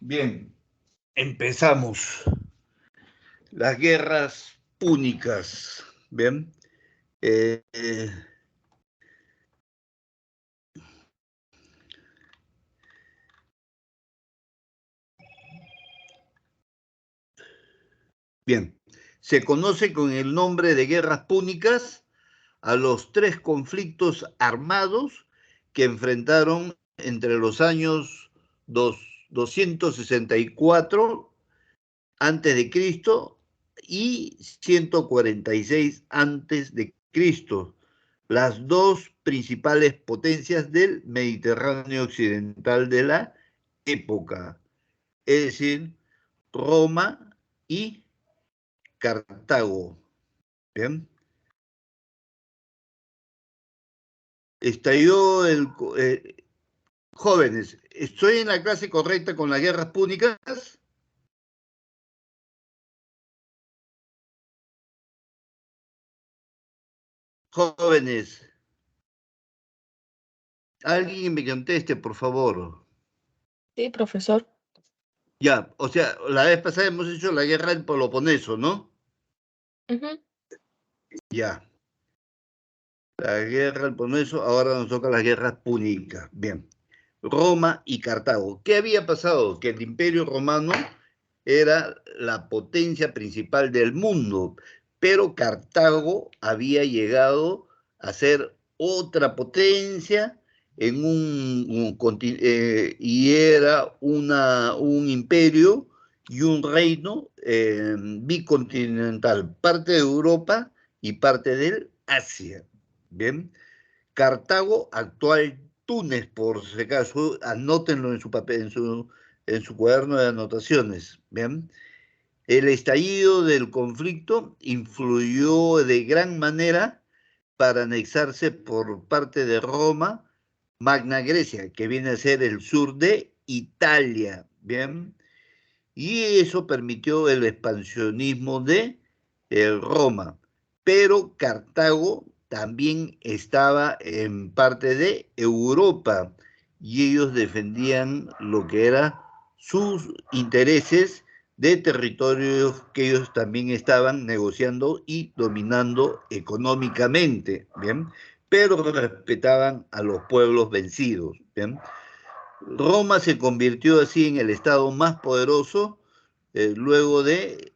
Bien, empezamos. Las guerras púnicas. Bien. Eh, eh, bien. Se conoce con el nombre de guerras púnicas a los tres conflictos armados que enfrentaron entre los años 264 antes de Cristo y 146 antes de Cristo, las dos principales potencias del Mediterráneo occidental de la época, es decir, Roma y Cartago. ¿Bien? Estalló jóvenes, ¿estoy en la clase correcta con las guerras púnicas? Jóvenes, alguien me conteste, por favor. Sí, profesor. Ya, o sea, la vez pasada hemos hecho la guerra del Peloponeso, ¿no? Ujú. Ya, la guerra del Peloponeso, ahora nos toca las guerras púnicas. Bien, Roma y Cartago. ¿Qué había pasado? Que el Imperio Romano era la potencia principal del mundo, pero Cartago había llegado a ser otra potencia en y era un imperio y un reino bicontinental, parte de Europa y parte del Asia. Bien, Cartago, actual Túnez, por si acaso, anótenlo en su papel, en su cuaderno de anotaciones. Bien, el estallido del conflicto influyó de gran manera para anexarse por parte de Roma Magna Grecia, que viene a ser el sur de Italia, ¿bien? Y eso permitió el expansionismo de Roma. Pero Cartago también estaba en parte de Europa y ellos defendían lo que eran sus intereses de territorios que ellos también estaban negociando y dominando económicamente, ¿bien? Pero respetaban a los pueblos vencidos, ¿bien? Roma se convirtió así en el estado más poderoso luego de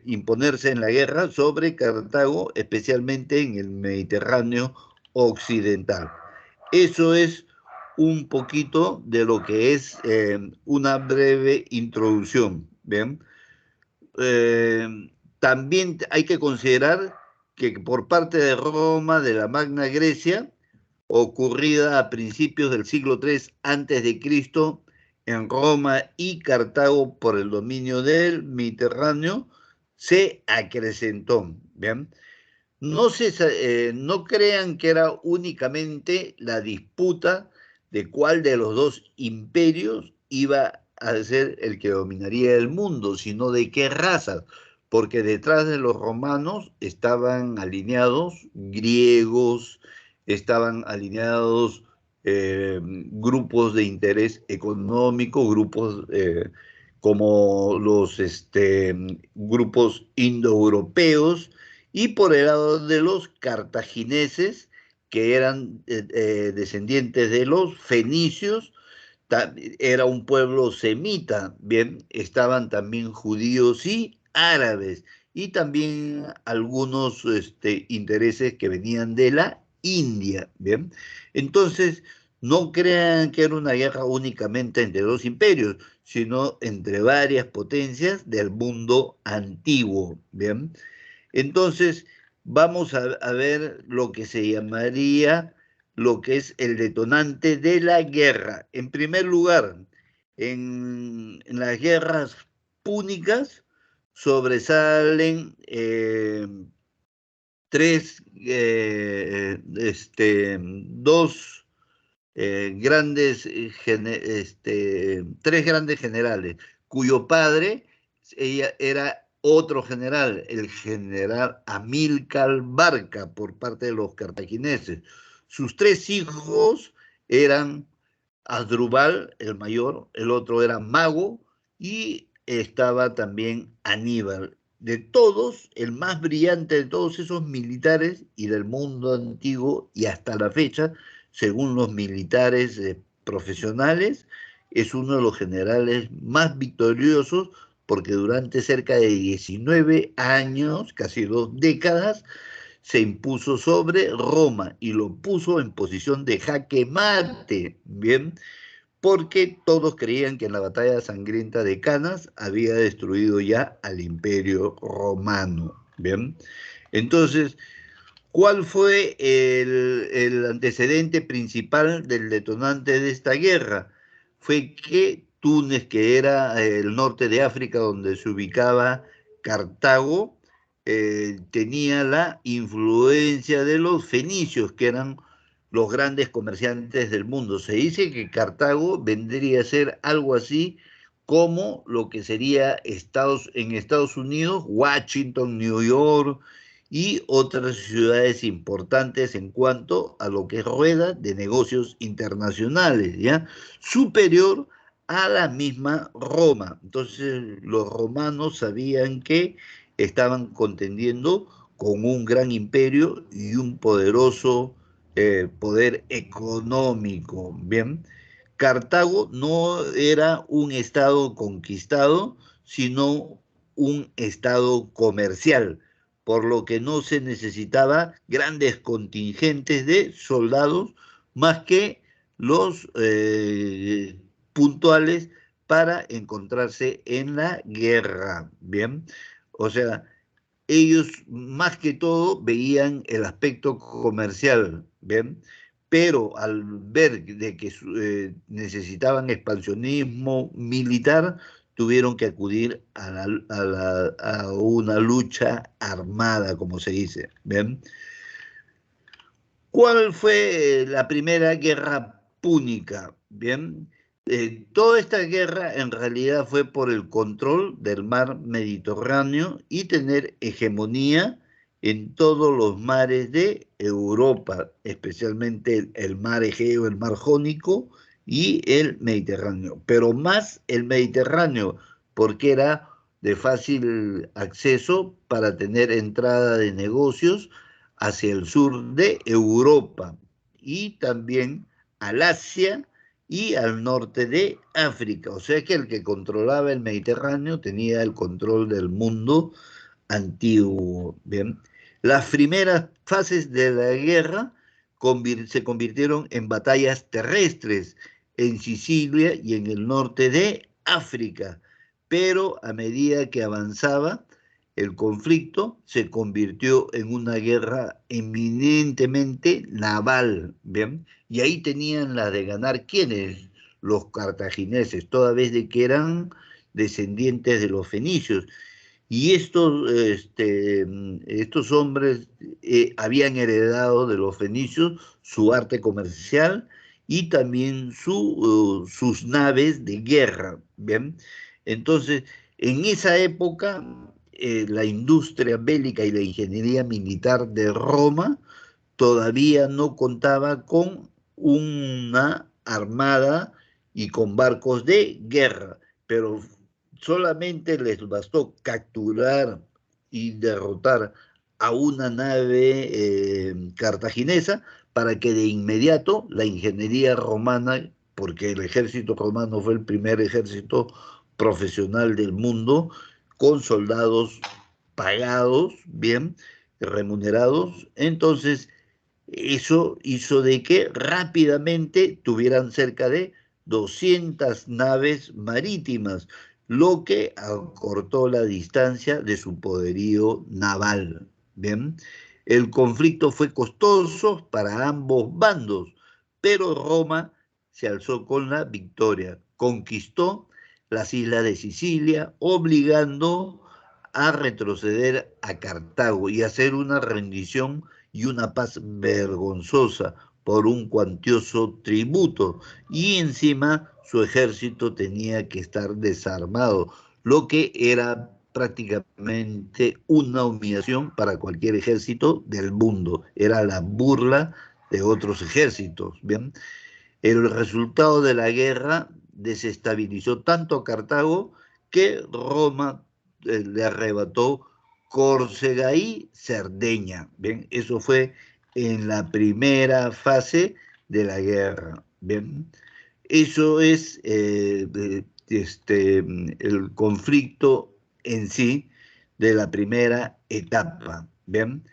imponerse en la guerra sobre Cartago, especialmente en el Mediterráneo occidental. Eso es un poquito de lo que es una breve introducción. ¿Bien? Eh, También hay que considerar que por parte de Roma, de la Magna Grecia, ocurrida a principios del siglo III antes de Cristo en Roma y Cartago por el dominio del Mediterráneo, se acrecentó. ¿Bien? No crean que era únicamente la disputa de cuál de los dos imperios iba a ser el que dominaría el mundo, sino de qué raza, porque detrás de los romanos estaban alineados griegos, estaban alineados grupos de interés económico, grupos como los grupos indoeuropeos, y por el lado de los cartagineses, que eran descendientes de los fenicios, era un pueblo semita, bien, estaban también judíos y árabes, y también algunos intereses que venían de la India, bien. Entonces, no crean que era una guerra únicamente entre dos imperios, sino entre varias potencias del mundo antiguo, bien. Entonces, vamos a ver lo que se llamaría lo que es el detonante de la guerra. En primer lugar, en las guerras púnicas sobresalen dos tres grandes generales, cuyo padre ella era otro general, el general Amílcar Barca, por parte de los cartagineses. Sus tres hijos eran Asdrúbal, el mayor, el otro era Mago, y estaba también Aníbal. De todos, el más brillante de todos esos militares y del mundo antiguo y hasta la fecha, según los militares profesionales, es uno de los generales más victoriosos porque durante cerca de 19 años, casi 2 décadas, se impuso sobre Roma y lo puso en posición de jaque mate, ¿bien? Porque todos creían que en la batalla sangrienta de Canas había destruido ya al Imperio Romano, ¿bien? Entonces, ¿cuál fue el antecedente principal del detonante de esta guerra? Fue que Túnez, que era el norte de África donde se ubicaba Cartago, tenía la influencia de los fenicios, que eran los grandes comerciantes del mundo. Se dice que Cartago vendría a ser algo así como lo que sería en Estados Unidos, Washington, New York, y otras ciudades importantes en cuanto a lo que es rueda de negocios internacionales, ¿ya? Superior a la misma Roma. Entonces los romanos sabían que estaban contendiendo con un gran imperio y un poderoso poder económico, ¿bien? Cartago no era un estado conquistado, sino un estado comercial, por lo que no se necesitaba grandes contingentes de soldados más que los puntuales para encontrarse en la guerra, ¿bien? O sea, ellos más que todo veían el aspecto comercial, ¿bien? Pero al ver de que necesitaban expansionismo militar, tuvieron que acudir a una lucha armada, como se dice, ¿bien? ¿Cuál fue la primera guerra púnica? Bien, toda esta guerra en realidad fue por el control del mar Mediterráneo y tener hegemonía en todos los mares de Europa, especialmente el mar Egeo, el mar Jónico y el Mediterráneo, pero más el Mediterráneo, porque era de fácil acceso para tener entrada de negocios hacia el sur de Europa y también al Asia y al norte de África. O sea que el que controlaba el Mediterráneo tenía el control del mundo antiguo. Bien, las primeras fases de la guerra se convirtieron en batallas terrestres en Sicilia y en el norte de África, pero a medida que avanzaba el conflicto se convirtió en una guerra eminentemente naval, ¿bien? Y ahí tenían la de ganar, ¿quiénes? Los cartagineses, toda vez de que eran descendientes de los fenicios. Y estos hombres habían heredado de los fenicios su arte comercial y también sus naves de guerra, ¿bien? Entonces, en esa época, la industria bélica y la ingeniería militar de Roma todavía no contaba con una armada y con barcos de guerra, pero solamente les bastó capturar y derrotar a una nave cartaginesa para que de inmediato la ingeniería romana, porque el ejército romano fue el primer ejército profesional del mundo, con soldados pagados, bien, remunerados, entonces eso hizo de que rápidamente tuvieran cerca de 200 naves marítimas, lo que acortó la distancia de su poderío naval. Bien, el conflicto fue costoso para ambos bandos, pero Roma se alzó con la victoria, conquistó las islas de Sicilia, obligando a retroceder a Cartago y hacer una rendición y una paz vergonzosa por un cuantioso tributo, y encima su ejército tenía que estar desarmado, lo que era prácticamente una humillación para cualquier ejército del mundo, era la burla de otros ejércitos, ¿bien? El resultado de la guerra desestabilizó tanto a Cartago que Roma le arrebató Córcega y Cerdeña. ¿Bien? Eso fue en la primera fase de la guerra. ¿Bien? Eso es el conflicto en sí de la primera etapa. ¿Bien?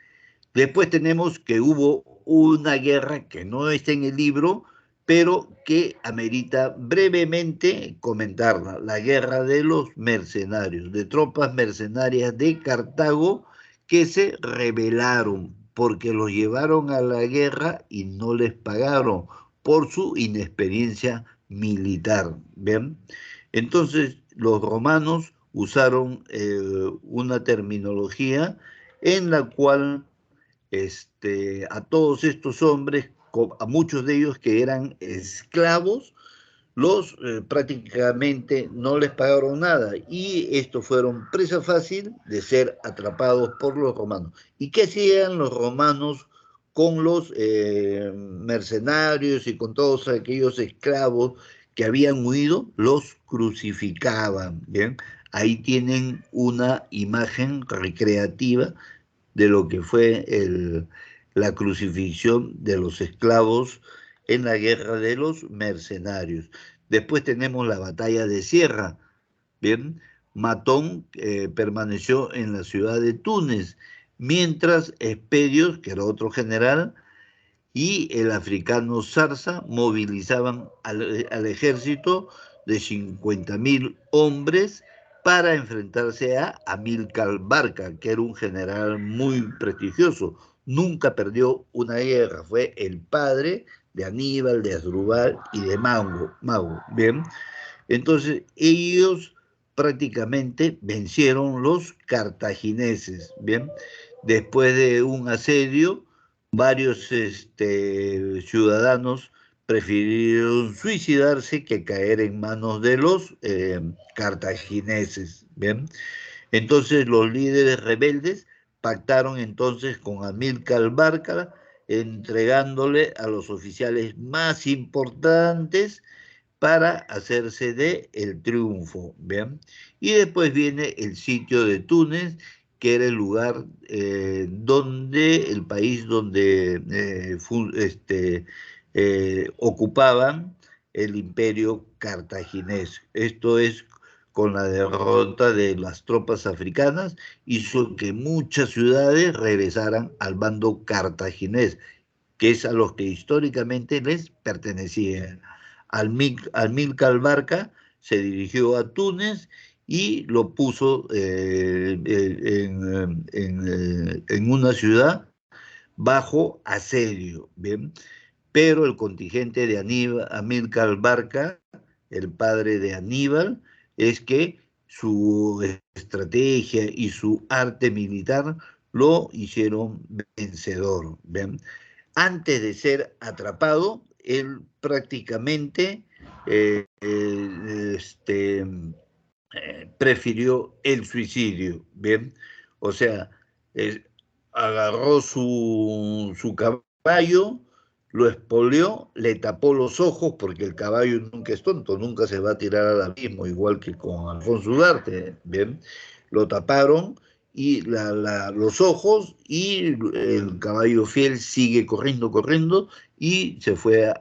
Después tenemos que hubo una guerra que no está en el libro, pero que amerita brevemente comentarla, la guerra de los mercenarios, de tropas mercenarias de Cartago que se rebelaron porque los llevaron a la guerra y no les pagaron por su inexperiencia militar. ¿Ven? Entonces los romanos usaron una terminología en la cual a todos estos hombres, a muchos de ellos que eran esclavos, los prácticamente no les pagaron nada y estos fueron presa fácil de ser atrapados por los romanos. ¿Y qué hacían los romanos con los mercenarios y con todos aquellos esclavos que habían huido? Los crucificaban, ¿bien? Ahí tienen una imagen recreativa de lo que fue la crucifixión de los esclavos en la guerra de los mercenarios. Después tenemos la batalla de Sierra, ¿bien? Matón permaneció en la ciudad de Túnez, mientras Expedios, que era otro general, y el africano Zarza movilizaban al ejército de 50.000 hombres para enfrentarse a Amílcar Barca, que era un general muy prestigioso. Nunca perdió una guerra, fue el padre de Aníbal, de Asdrúbal y de Mago. Bien, entonces ellos prácticamente vencieron los cartagineses. Bien, después de un asedio, varios ciudadanos prefirieron suicidarse que caer en manos de los cartagineses. Bien, entonces los líderes rebeldes pactaron entonces con Amílcar Barca, entregándole a los oficiales más importantes para hacerse de el triunfo, ¿bien? Y después viene el sitio de Túnez, que era el lugar donde, el país donde ocupaban el imperio cartaginés. Esto es con la derrota de las tropas africanas, hizo que muchas ciudades regresaran al bando cartaginés, que es a los que históricamente les pertenecía. Amílcar Barca se dirigió a Túnez y lo puso en una ciudad bajo asedio, ¿bien? Pero el contingente de Amílcar Barca, el padre de Aníbal, es que su estrategia y su arte militar lo hicieron vencedor, ¿bien? Antes de ser atrapado, él prácticamente prefirió el suicidio, ¿bien? O sea, eh, agarró su caballo, lo espoleó, le tapó los ojos, porque el caballo nunca es tonto, nunca se va a tirar al abismo, igual que con Alfonso Ugarte, ¿bien? Lo taparon y los ojos y el caballo fiel sigue corriendo, corriendo y se fue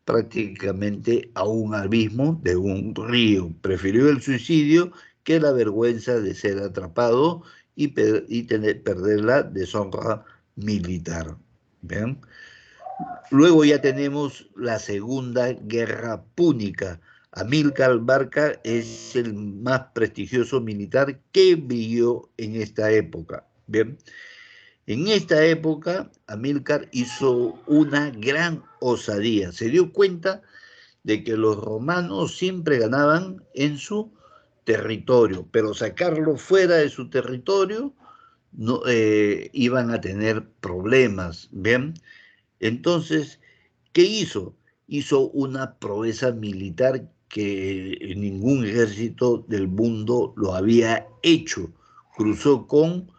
prácticamente a un abismo de un río. Prefirió el suicidio que la vergüenza de ser atrapado y perder la deshonra militar. ¿Ven? Luego ya tenemos la Segunda Guerra Púnica. Amílcar Barca es el más prestigioso militar que vivió en esta época. Bien, en esta época Amílcar hizo una gran osadía. Se dio cuenta de que los romanos siempre ganaban en su territorio, pero sacarlo fuera de su territorio no, iban a tener problemas. Bien, entonces, ¿qué hizo? Hizo una proeza militar que ningún ejército del mundo lo había hecho. Cruzó con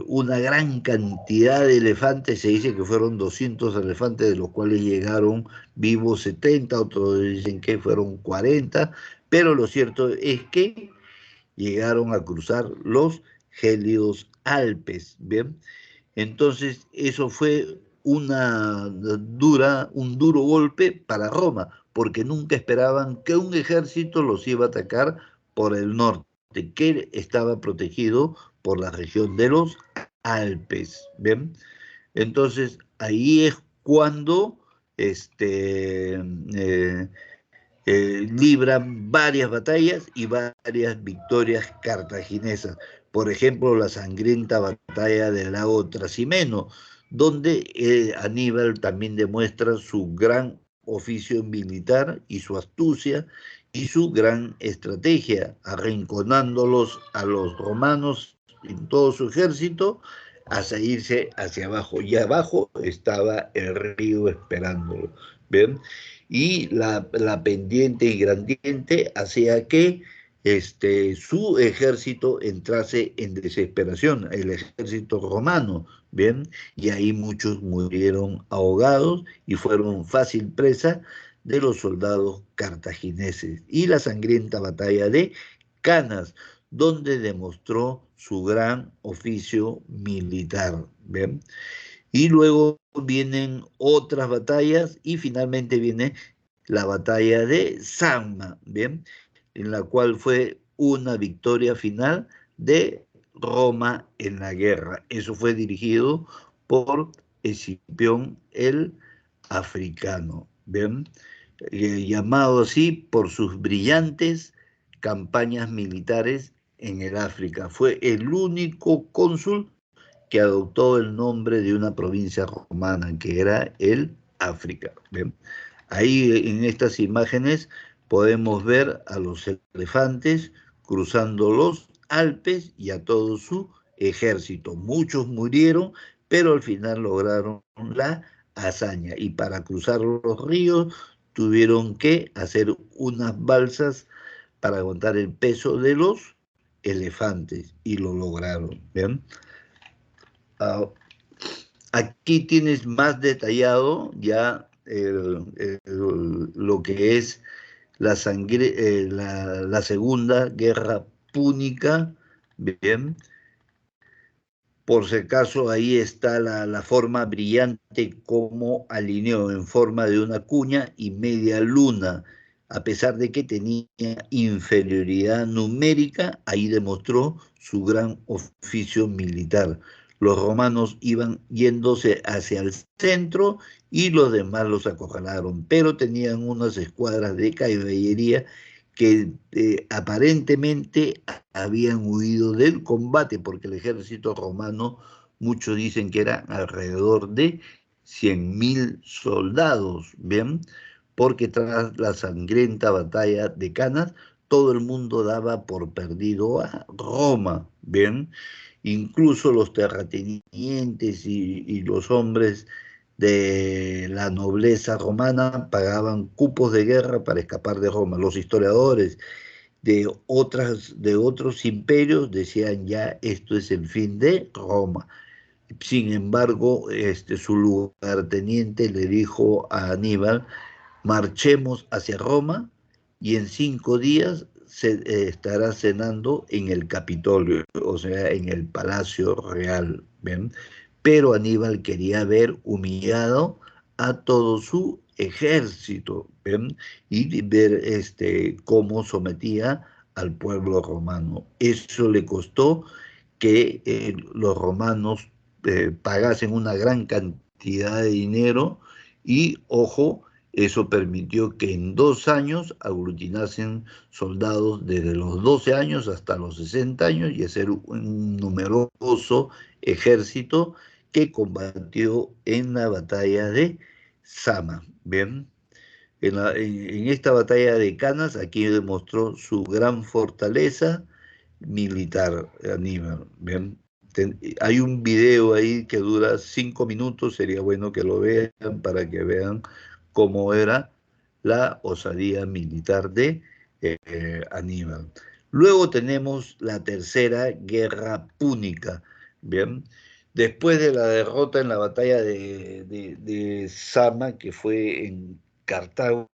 una gran cantidad de elefantes, se dice que fueron 200 elefantes, de los cuales llegaron vivos 70, otros dicen que fueron 40, pero lo cierto es que llegaron a cruzar los gélidos Alpes, ¿bien? Entonces, eso fue un duro golpe para Roma, porque nunca esperaban que un ejército los iba a atacar por el norte, que estaba protegido por la región de los Alpes. ¿Ven? Entonces, ahí es cuando libran varias batallas y varias victorias cartaginesas. Por ejemplo, la sangrienta batalla del lago Trasimeno, donde Aníbal también demuestra su gran oficio militar y su astucia y su gran estrategia, arrinconándolos a los romanos en todo su ejército hasta irse hacia abajo. Y abajo estaba el río esperándolo. ¿Ven? Y la pendiente y grandiente hacía que su ejército entrase en desesperación, el ejército romano, ¿bien? Y ahí muchos murieron ahogados y fueron fácil presa de los soldados cartagineses. Y la sangrienta batalla de Canas, donde demostró su gran oficio militar, ¿bien? Y luego vienen otras batallas y finalmente viene la batalla de Samma, ¿bien? En la cual fue una victoria final de Roma en la guerra. Eso fue dirigido por Escipión el Africano, ¿bien? Llamado así por sus brillantes campañas militares en el África. Fue el único cónsul que adoptó el nombre de una provincia romana, que era el África. ¿Ven? Ahí en estas imágenes podemos ver a los elefantes cruzando los Alpes y a todo su ejército. Muchos murieron, pero al final lograron la hazaña. Y para cruzar los ríos tuvieron que hacer unas balsas para aguantar el peso de los elefantes y lo lograron. ¿Ven? Ah, aquí tienes más detallado ya lo que es la Segunda Guerra Púnica, bien, por si acaso ahí está la forma brillante como alineó en forma de una cuña y media luna, a pesar de que tenía inferioridad numérica, ahí demostró su gran oficio militar. Los romanos iban yéndose hacia el centro y los demás los acorralaron, pero tenían unas escuadras de caballería que aparentemente habían huido del combate, porque el ejército romano, muchos dicen que era alrededor de 100.000 soldados, ¿bien? Porque tras la sangrienta batalla de Canas, todo el mundo daba por perdido a Roma, ¿bien? Incluso los terratenientes y los hombres de la nobleza romana pagaban cupos de guerra para escapar de Roma. Los historiadores de otros imperios decían ya esto es el fin de Roma. Sin embargo, su lugarteniente le dijo a Aníbal, marchemos hacia Roma y en 5 días estará cenando en el Capitolio, o sea, en el Palacio Real. ¿Ven? Pero Aníbal quería ver humillado a todo su ejército, ¿ven? Y ver cómo sometía al pueblo romano. Eso le costó que los romanos pagasen una gran cantidad de dinero y, ojo, eso permitió que en 2 años aglutinasen soldados desde los 12 años hasta los 60 años y hacer un numeroso ejército que combatió en la batalla de Sama. ¿Bien? En esta batalla de Canas, aquí demostró su gran fortaleza militar, Aníbal. ¿Bien? Hay un video ahí que dura 5 minutos, sería bueno que lo vean para que vean cómo era la osadía militar de Aníbal. Luego tenemos la Tercera Guerra Púnica, Bien, después de la derrota en la batalla de Zama, que fue en Cartago,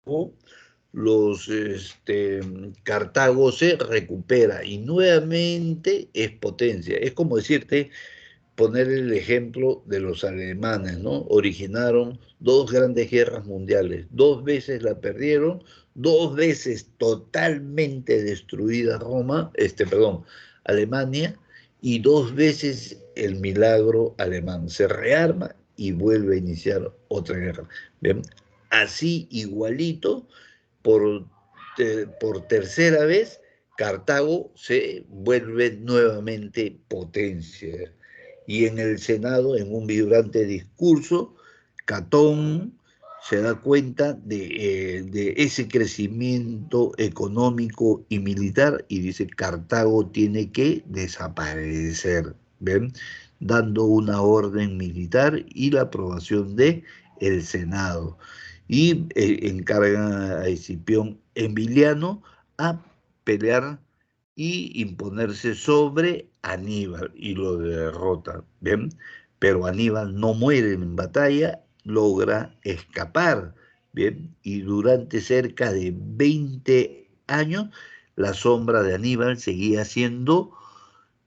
Cartago se recupera y nuevamente es potencia. Es como decirte, poner el ejemplo de los alemanes, ¿no? Originaron dos grandes guerras mundiales, dos veces la perdieron, dos veces totalmente destruida Roma, perdón, Alemania, y dos veces el milagro alemán. Se rearma y vuelve a iniciar otra guerra. ¿Ven? Así igualito, por, por tercera vez, Cartago se vuelve nuevamente potencia. Y en el Senado, en un vibrante discurso, Catón se da cuenta de ese crecimiento económico y militar y dice: Cartago tiene que desaparecer, ¿ven? Dando una orden militar y la aprobación de el Senado. Y encarga a Escipión Emiliano a pelear y imponerse sobre Aníbal y lo derrota, ¿bien? Pero Aníbal no muere en batalla, logra escapar, ¿bien? Y durante cerca de 20 años la sombra de Aníbal seguía siendo,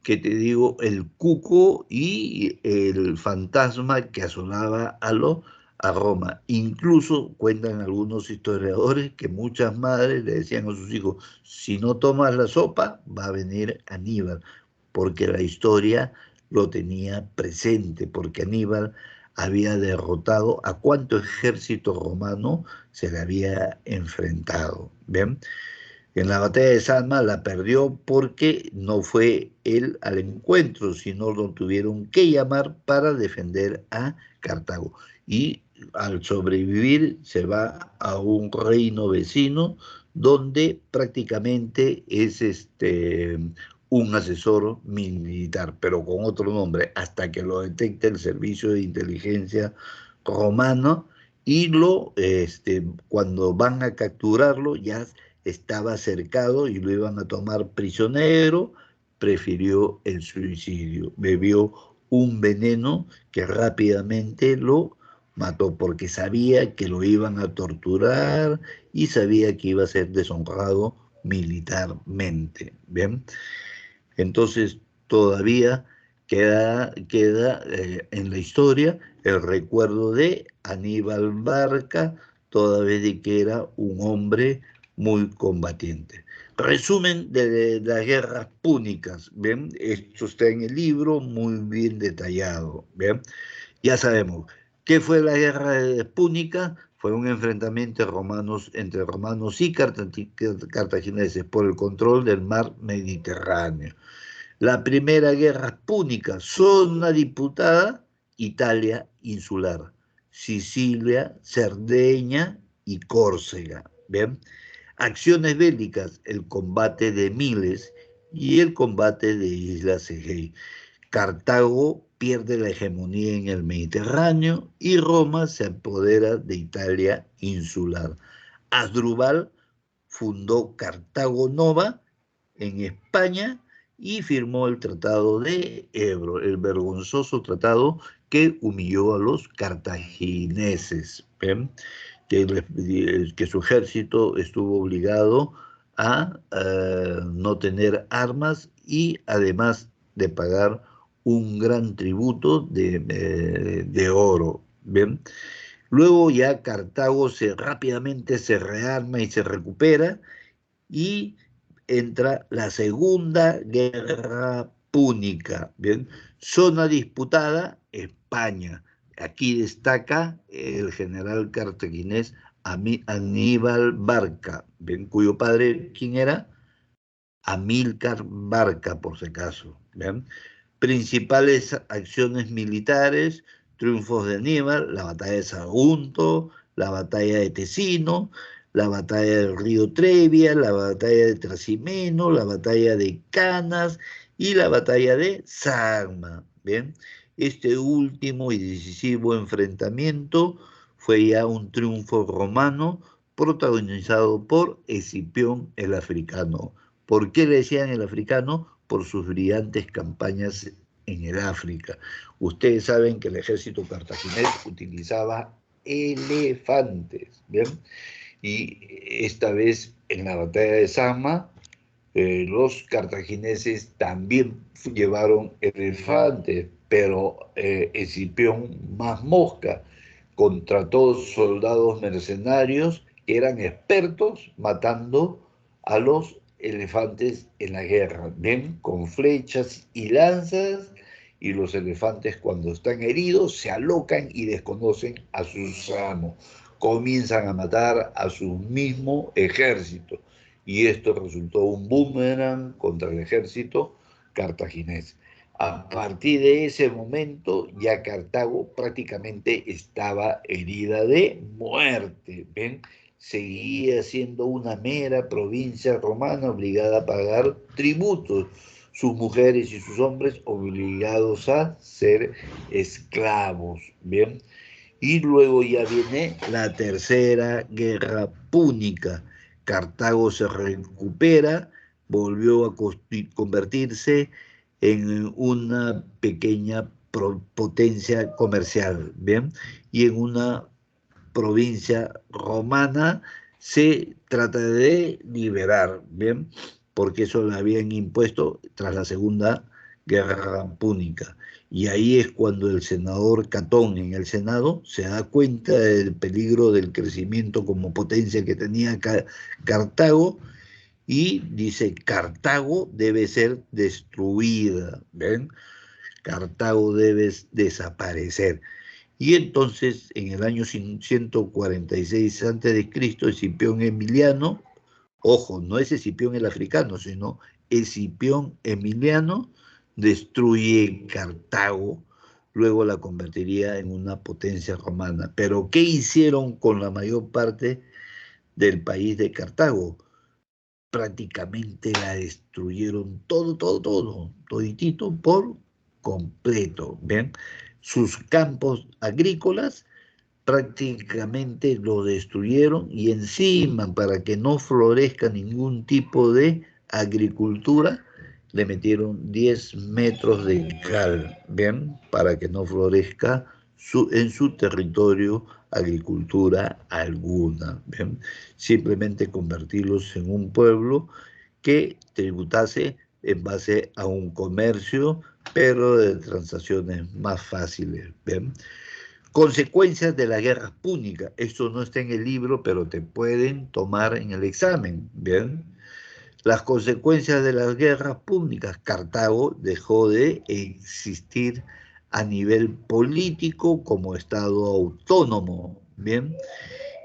que te digo, el cuco y el fantasma que asolaba a Roma. Incluso cuentan algunos historiadores que muchas madres le decían a sus hijos: si no tomas la sopa, va a venir Aníbal, porque la historia lo tenía presente, porque Aníbal había derrotado a cuánto ejército romano se le había enfrentado. ¿Ven? En la batalla de Salma la perdió porque no fue él al encuentro, sino lo tuvieron que llamar para defender a Cartago. Y al sobrevivir se va a un reino vecino donde prácticamente es un asesor militar, pero con otro nombre, hasta que lo detecta el servicio de inteligencia romano y cuando van a capturarlo ya estaba cercado y lo iban a tomar prisionero, prefirió el suicidio. Bebió un veneno que rápidamente lo mató porque sabía que lo iban a torturar y sabía que iba a ser deshonrado militarmente. ¿Bien? Entonces todavía queda en la historia el recuerdo de Aníbal Barca, toda vez de que era un hombre muy combatiente. Resumen de las guerras púnicas, ¿bien? Esto está en el libro, muy bien detallado, ¿bien? Ya sabemos, ¿qué fue la guerra púnica? Fue un enfrentamiento entre romanos y cartagineses por el control del mar Mediterráneo. La primera guerra púnica, zona disputada, Italia insular, Sicilia, Cerdeña y Córcega. ¿Ven? Acciones bélicas, el combate de Miles y el combate de Islas Egei. Cartago pierde la hegemonía en el Mediterráneo y Roma se apodera de Italia insular. Asdrúbal fundó Cartago Nova en España y firmó el Tratado de Ebro, el vergonzoso tratado que humilló a los cartagineses, ¿ven? Que su ejército estuvo obligado a no tener armas y además de pagar un gran tributo de oro. ¿Bien? Luego ya Cartago rápidamente se rearma y se recupera y entra la Segunda Guerra Púnica. ¿Bien? Zona disputada, España. Aquí destaca el general cartaginés Aníbal Barca, ¿bien? Cuyo padre, ¿quién era? Amílcar Barca, por si acaso. ¿Bien? Principales acciones militares: triunfos de Aníbal, la batalla de Sagunto, la batalla de Tesino, la batalla del río Trevia, la batalla de Trasimeno, la batalla de Canas y la batalla de Sarma. ¿Bien? Este último y decisivo enfrentamiento fue ya un triunfo romano protagonizado por Escipión el Africano. ¿Por qué le decían el africano? Por sus brillantes campañas en el África. Ustedes saben que el ejército cartaginés utilizaba elefantes, ¿bien? Y esta vez en la batalla de Zama, los cartagineses también llevaron elefantes, pero Escipión más mosca contrató soldados mercenarios que eran expertos matando a los elefantes en la guerra, bien, con flechas y lanzas, y los elefantes cuando están heridos se alocan y desconocen a sus amos, comienzan a matar a su mismo ejército, y esto resultó un boomerang contra el ejército cartaginés. A partir de ese momento ya Cartago prácticamente estaba herida de muerte, ¿ven? Seguía siendo una mera provincia romana obligada a pagar tributos, sus mujeres y sus hombres obligados a ser esclavos, ¿bien? Y luego ya viene la tercera guerra púnica. Cartago se recupera, volvió a convertirse en una pequeña potencia comercial, ¿bien? Y en una provincia romana se trata de liberar, ¿bien? Porque eso lo habían impuesto tras la Segunda Guerra Púnica. Y ahí es cuando el senador Catón en el Senado se da cuenta del peligro del crecimiento como potencia que tenía Cartago y dice, Cartago debe ser destruida, ¿ven? Cartago debe desaparecer. Y entonces, en el año 146 a.C., Escipión Emiliano, ojo, no es Escipión el africano, sino Escipión Emiliano, destruye Cartago, luego la convertiría en una potencia romana. Pero, ¿qué hicieron con la mayor parte del país de Cartago? Prácticamente la destruyeron toditito por completo, ¿ven? Sus campos agrícolas prácticamente lo destruyeron y encima para que no florezca ningún tipo de agricultura le metieron 10 metros de cal, ¿bien? Para que no florezca en su territorio agricultura alguna, ¿bien? Simplemente convertirlos en un pueblo que tributase en base a un comercio, pero de transacciones más fáciles, ¿bien? Consecuencias de la guerra púnica. Esto no está en el libro, pero te pueden tomar en el examen, ¿bien? Las consecuencias de las guerras púnicas. Cartago dejó de existir a nivel político como Estado autónomo, ¿bien?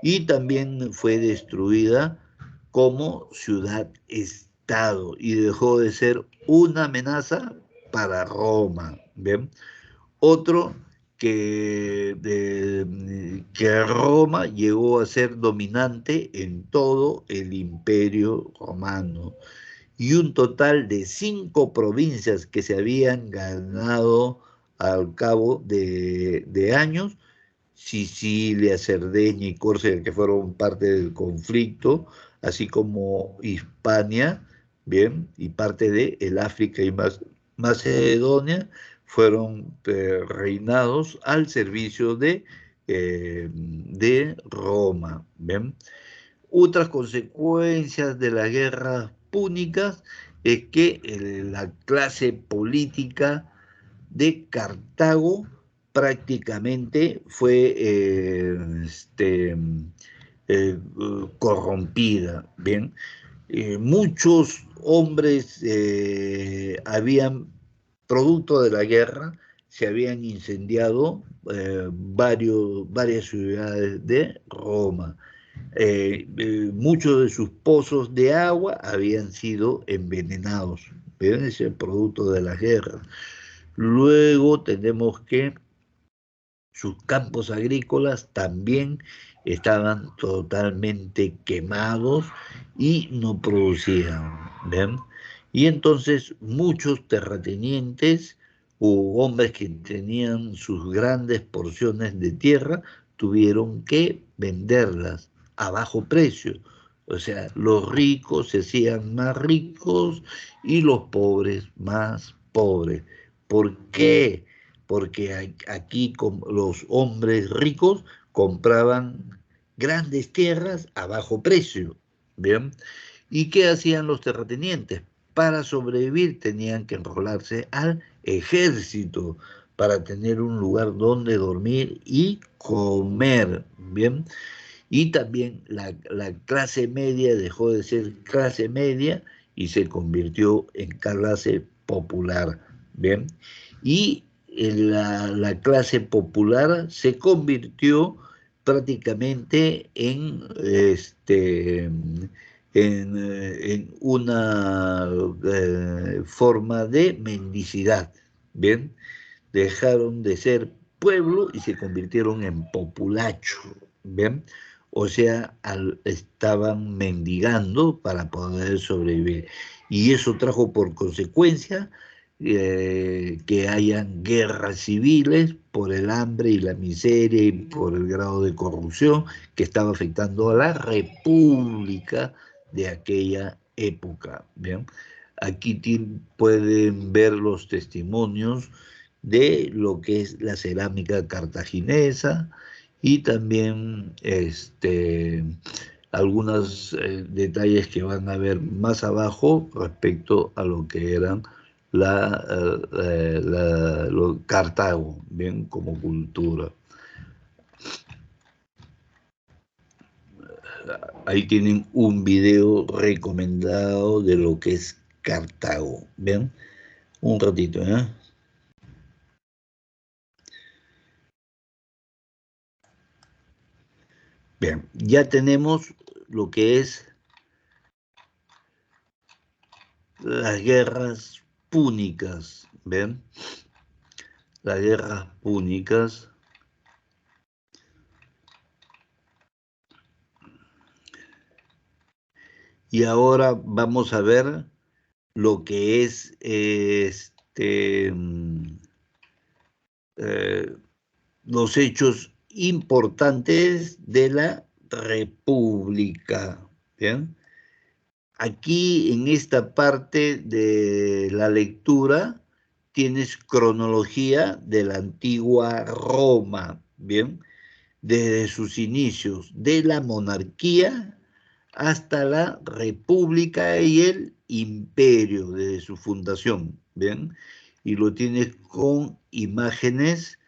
Y también fue destruida como ciudad-estado y dejó de ser una amenaza para Roma, ¿bien? Otro que Roma llegó a ser dominante en todo el imperio romano y un total de 5 provincias que se habían ganado al cabo de años, Sicilia, Cerdeña y Córcega, que fueron parte del conflicto, así como Hispania, bien, y parte de el África y Macedonia, fueron reinados al servicio de Roma, ¿bien? Otras consecuencias de las guerras púnicas es que la clase política de Cartago prácticamente fue corrompida, ¿bien? Muchos hombres producto de la guerra, se habían incendiado varias ciudades de Roma. Muchos de sus pozos de agua habían sido envenenados. ¿Ven? Ese es el producto de la guerra. Luego tenemos que sus campos agrícolas también estaban totalmente quemados y no producían, ¿ven? Y entonces muchos terratenientes o hombres que tenían sus grandes porciones de tierra tuvieron que venderlas a bajo precio. O sea, los ricos se hacían más ricos y los pobres más pobres. ¿Por qué? Porque aquí los hombres ricos compraban grandes tierras a bajo precio, ¿bien? ¿Y qué hacían los terratenientes? Para sobrevivir tenían que enrolarse al ejército para tener un lugar donde dormir y comer, ¿bien? Y también la clase media dejó de ser clase media y se convirtió en clase popular, ¿bien? Y la clase popular se convirtió prácticamente en una forma de mendicidad, ¿bien? Dejaron de ser pueblo y se convirtieron en populacho, ¿bien? O sea, estaban mendigando para poder sobrevivir. Y eso trajo por consecuencia que hayan guerras civiles por el hambre y la miseria y por el grado de corrupción que estaba afectando a la república de aquella época. ¿Bien? Aquí pueden ver los testimonios de lo que es la cerámica cartaginesa y también algunos detalles que van a ver más abajo respecto a lo que eran Cartago, bien, como cultura. Ahí tienen un video recomendado de lo que es Cartago, ¿bien? Un ratito, ¿eh? Bien, ya tenemos lo que es las guerras púnicas, ¿ven? Las guerras púnicas. Y ahora vamos a ver lo que es los hechos importantes de la República, ¿bien? Aquí en esta parte de la lectura tienes cronología de la antigua Roma, ¿bien? Desde sus inicios, de la monarquía hasta la república y el imperio, desde su fundación, ¿bien? Y lo tienes con imágenes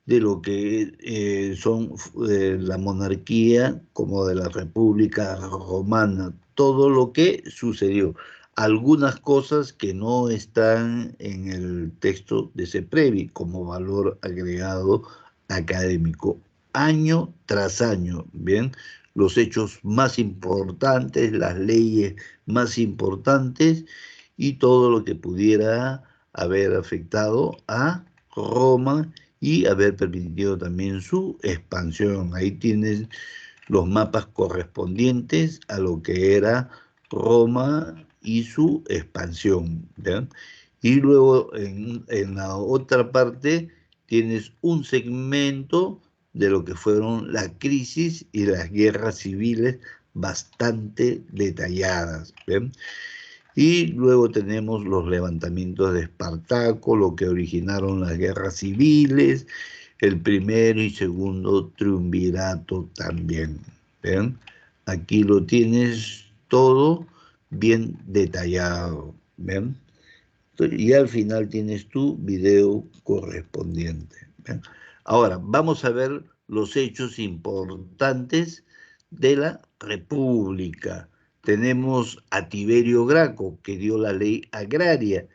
de lo que son la monarquía como de la República Romana, todo lo que sucedió. Algunas cosas que no están en el texto de CEPREVI como valor agregado académico, año tras año, ¿bien? Los hechos más importantes, las leyes más importantes y todo lo que pudiera haber afectado a Roma y haber permitido también su expansión. Ahí tienes los mapas correspondientes a lo que era Roma y su expansión, ¿ya? Y luego en la otra parte tienes un segmento de lo que fueron la crisis y las guerras civiles bastante detalladas, ¿ven? Y luego tenemos los levantamientos de Espartaco, lo que originaron las guerras civiles, el primero y segundo triunvirato también. ¿Ven? Aquí lo tienes todo bien detallado. ¿Ven? Y al final tienes tu video correspondiente. ¿Ven? Ahora, vamos a ver los hechos importantes de la República. Tenemos a Tiberio Graco, que dio la ley agraria,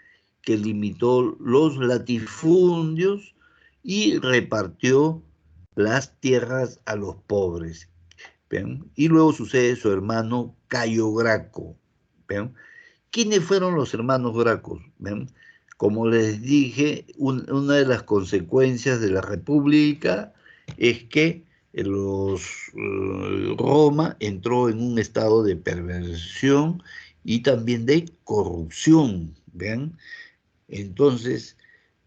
que limitó los latifundios y repartió las tierras a los pobres. ¿Ven? Y luego sucede su hermano Cayo Graco. ¿Ven? ¿Quiénes fueron los hermanos Gracos? ¿Ven? Como les dije, una de las consecuencias de la República es que Roma entró en un estado de perversión y también de corrupción. ¿Ven? Entonces,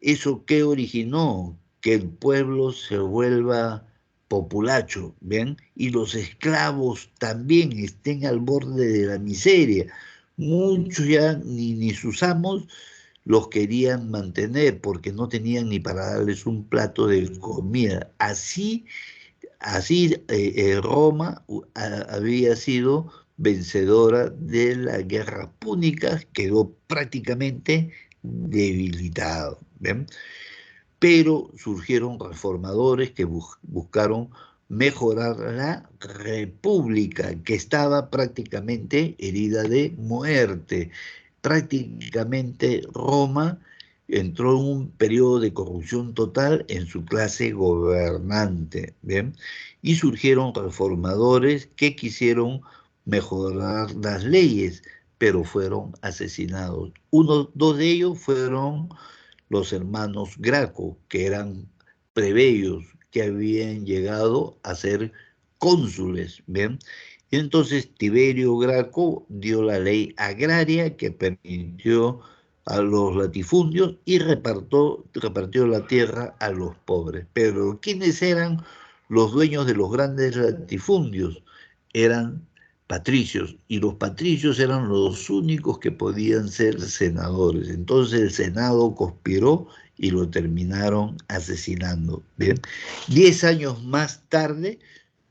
¿eso qué originó? Que el pueblo se vuelva populacho, ¿ven? Y los esclavos también estén al borde de la miseria. Muchos ya ni sus amos los querían mantener porque no tenían ni para darles un plato de comida. Así, Roma había sido vencedora de la guerra púnica, quedó prácticamente debilitado. ¿Ven? Pero surgieron reformadores que buscaron mejorar la república, que estaba prácticamente herida de muerte. Prácticamente Roma entró en un periodo de corrupción total en su clase gobernante, ¿bien? Y surgieron reformadores que quisieron mejorar las leyes, pero fueron asesinados. Dos de ellos fueron los hermanos Graco, que eran plebeyos que habían llegado a ser cónsules, ¿bien? Y entonces Tiberio Graco dio la ley agraria que permitió a los latifundios y repartió la tierra a los pobres. Pero ¿quiénes eran los dueños de los grandes latifundios? Eran patricios, y los patricios eran los únicos que podían ser senadores. Entonces el Senado conspiró y lo terminaron asesinando. ¿Bien? 10 años más tarde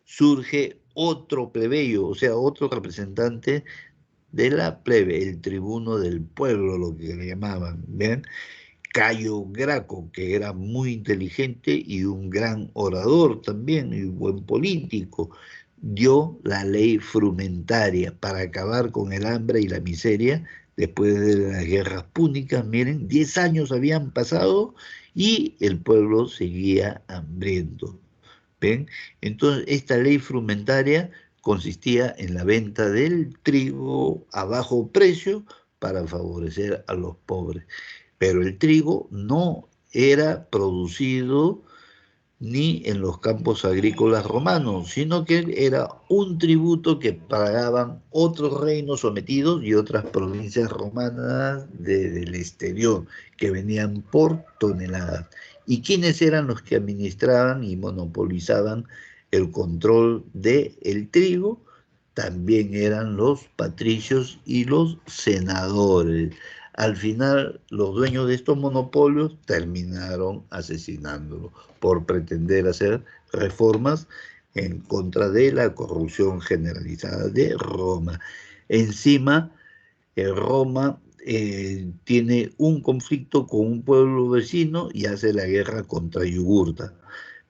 surge otro plebeyo, o sea, otro representante de la plebe, el tribuno del pueblo, lo que le llamaban, ¿bien? Cayo Graco, que era muy inteligente y un gran orador también, y buen político, dio la ley frumentaria para acabar con el hambre y la miseria después de las guerras púnicas. Miren, 10 años habían pasado y el pueblo seguía hambriento. ¿Ven? Entonces, esta ley frumentaria consistía en la venta del trigo a bajo precio para favorecer a los pobres. Pero el trigo no era producido ni en los campos agrícolas romanos, sino que era un tributo que pagaban otros reinos sometidos y otras provincias romanas del exterior, que venían por toneladas. ¿Y quiénes eran los que administraban y monopolizaban el control del trigo? También eran los patricios y los senadores. Al final, los dueños de estos monopolios terminaron asesinándolo por pretender hacer reformas en contra de la corrupción generalizada de Roma. Encima, Roma tiene un conflicto con un pueblo vecino y hace la guerra contra Yugurta.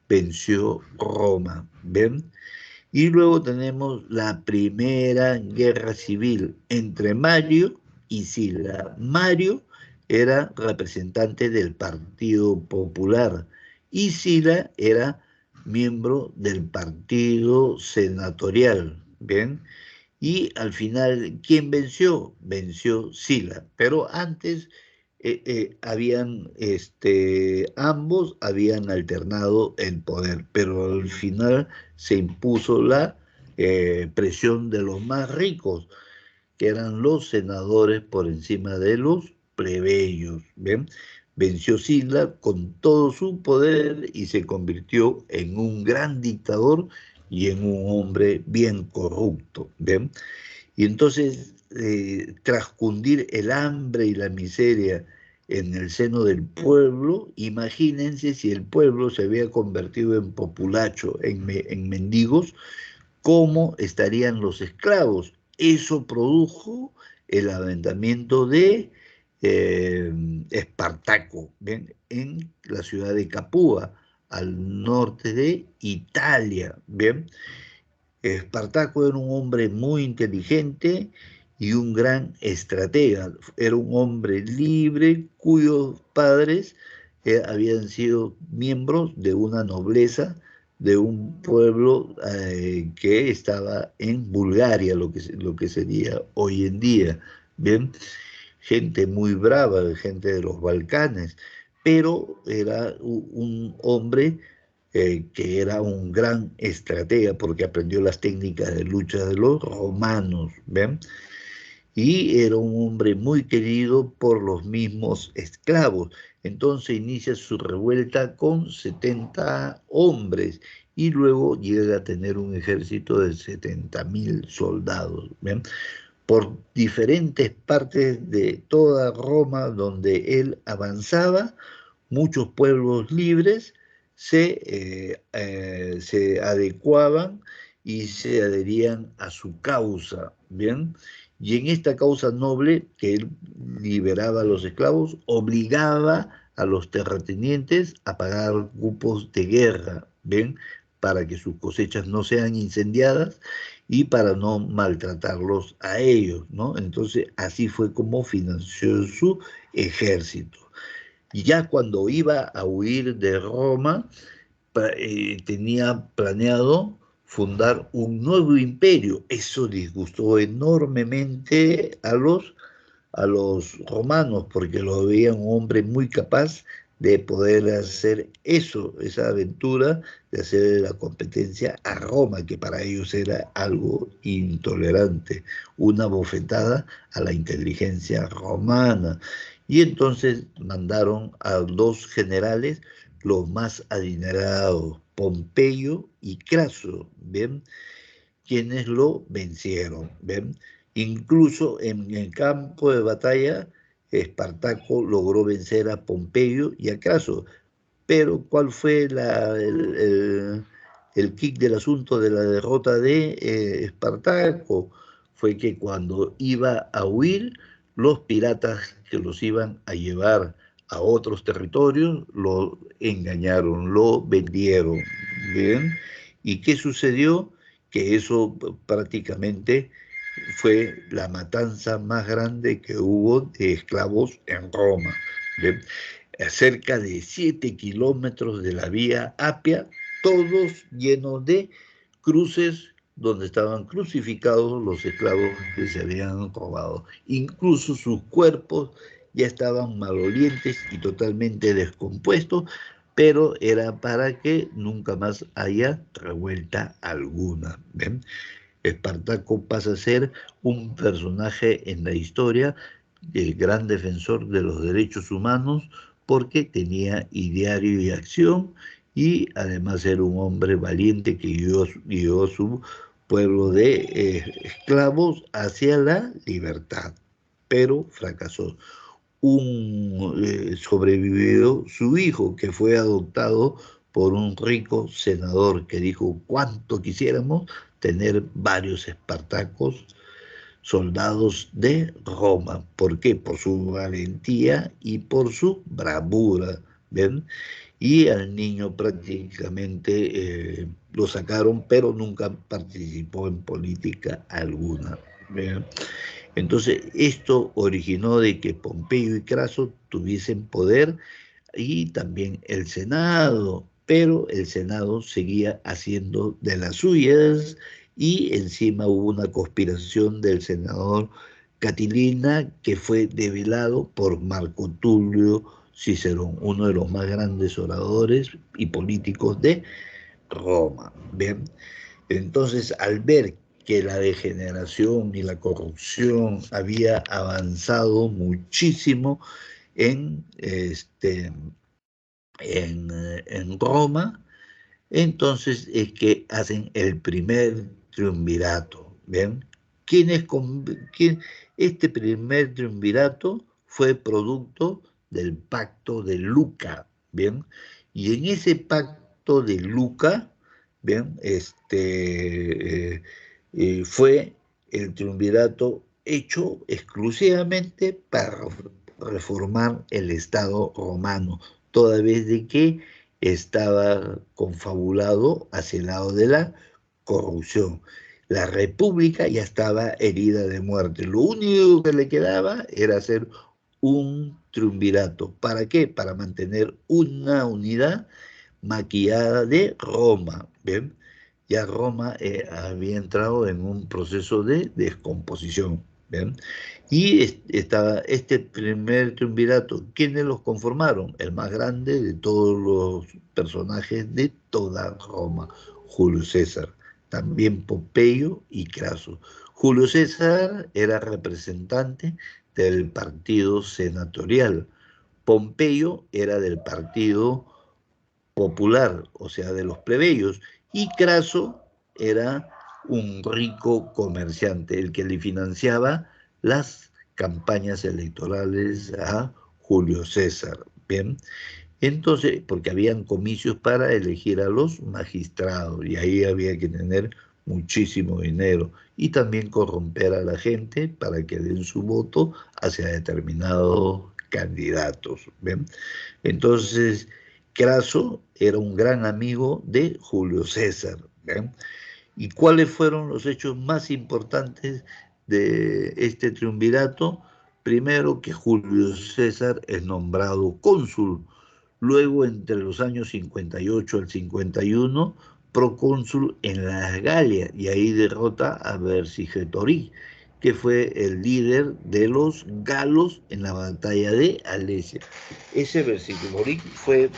Venció Roma, ¿ven? Y luego tenemos la primera guerra civil entre Mario y Sila. Mario era representante del Partido Popular y Sila era miembro del Partido Senatorial. ¿Bien? Y al final, ¿quién venció? Venció Sila. Pero antes ambos habían alternado el poder, pero al final se impuso la presión de los más ricos, que eran los senadores por encima de los plebeyos. ¿Ven? Venció Sila con todo su poder y se convirtió en un gran dictador y en un hombre bien corrupto. ¿Ven? Y entonces, tras cundir el hambre y la miseria en el seno del pueblo, imagínense si el pueblo se había convertido en populacho, en mendigos, ¿cómo estarían los esclavos? Eso produjo el levantamiento de eh, Espartaco, ¿ven? En la ciudad de Capua, al norte de Italia. ¿Bien? Espartaco era un hombre muy inteligente y un gran estratega. Era un hombre libre cuyos padres habían sido miembros de una nobleza de un pueblo que estaba en Bulgaria, lo que sería hoy en día. Bien, gente muy brava, gente de los Balcanes, pero era un hombre que era un gran estratega porque aprendió las técnicas de lucha de los romanos. ¿Ven? Y era un hombre muy querido por los mismos esclavos. Entonces inicia su revuelta con 70 hombres y luego llega a tener un ejército de 70.000 soldados. ¿Ven? por diferentes partes de toda Roma donde él avanzaba, muchos pueblos libres se adecuaban y se adherían a su causa, ¿bien? Y en esta causa noble que él liberaba a los esclavos, obligaba a los terratenientes a pagar cupos de guerra, ¿ven? Para que sus cosechas no sean incendiadas y para no maltratarlos a ellos, ¿no? Entonces así fue como financió su ejército. Y ya cuando iba a huir de Roma, tenía planeado fundar un nuevo imperio. Eso disgustó enormemente a los romanos, porque lo veían un hombre muy capaz de poder hacer eso, esa aventura de hacer la competencia a Roma, que para ellos era algo intolerante, una bofetada a la inteligencia romana. Y entonces mandaron a dos generales, los más adinerados, Pompeyo y Craso, ¿bien? Quienes lo vencieron, ¿ven? Incluso en el campo de batalla, Espartaco logró vencer a Pompeyo y a Craso. Pero ¿cuál fue el kick del asunto de la derrota de Espartaco? Fue que cuando iba a huir, los piratas que los iban a llevar a otros territorios lo engañaron, lo vendieron. ¿Bien? ¿Y qué sucedió? Que eso prácticamente fue la matanza más grande que hubo de esclavos en Roma. ¿Bien? A cerca de 7 kilómetros de la vía Apia, todos llenos de cruces donde estaban crucificados los esclavos que se habían robado. Incluso sus cuerpos ya estaban malolientes y totalmente descompuestos, pero era para que nunca más haya revuelta alguna. ¿Ven? Espartaco pasa a ser un personaje en la historia, el gran defensor de los derechos humanos, porque tenía ideario y acción, y además era un hombre valiente que guió a su pueblo de esclavos hacia la libertad, pero fracasó. Sobrevivió su hijo, que fue adoptado por un rico senador que dijo: cuánto quisiéramos tener varios Espartacos, soldados de Roma. ¿Por qué? Por su valentía y por su bravura. ¿Ven? Y al niño prácticamente lo sacaron, pero nunca participó en política alguna. ¿Ven? Entonces, esto originó de que Pompeyo y Craso tuviesen poder, y también el Senado, pero el Senado seguía haciendo de las suyas, y encima hubo una conspiración del senador Catilina que fue develado por Marco Tulio Cicerón, uno de los más grandes oradores y políticos de Roma. ¿Bien? Entonces, al ver que la degeneración y la corrupción había avanzado muchísimo en, en Roma, entonces es que hacen el primer triunvirato. ¿Bien? ¿Quién es quién? Este primer triunvirato fue producto del pacto de Luca. ¿Bien? Y en ese pacto de Luca, ¿bien? Fue el triunvirato hecho exclusivamente para reformar el Estado romano, toda vez de que estaba confabulado hacia el lado de la corrupción. La república ya estaba herida de muerte. Lo único que le quedaba era hacer un triunvirato. ¿Para qué? Para mantener una unidad maquillada de Roma. ¿Ven? Ya Roma había entrado en un proceso de descomposición. ¿Ven? Y estaba este primer triunvirato. ¿Quiénes los conformaron? El más grande de todos los personajes de toda Roma, Julio César. También Pompeyo y Craso. Julio César era representante del partido senatorial. Pompeyo era del partido popular, o sea, de los plebeyos. Y Craso era un rico comerciante, el que le financiaba las campañas electorales a Julio César. Bien, entonces, porque habían comicios para elegir a los magistrados y ahí había que tener muchísimo dinero y también corromper a la gente para que den su voto hacia determinados candidatos. ¿Ven? Entonces, Craso era un gran amigo de Julio César. ¿Ven? ¿Y cuáles fueron los hechos más importantes de este triunvirato? Primero, que Julio César es nombrado cónsul. Luego, entre los años 58 al 51, procónsul en las Galias, y ahí derrota a Vercingetorix, que fue el líder de los galos en la batalla de Alesia. Ese Vercingetorix fue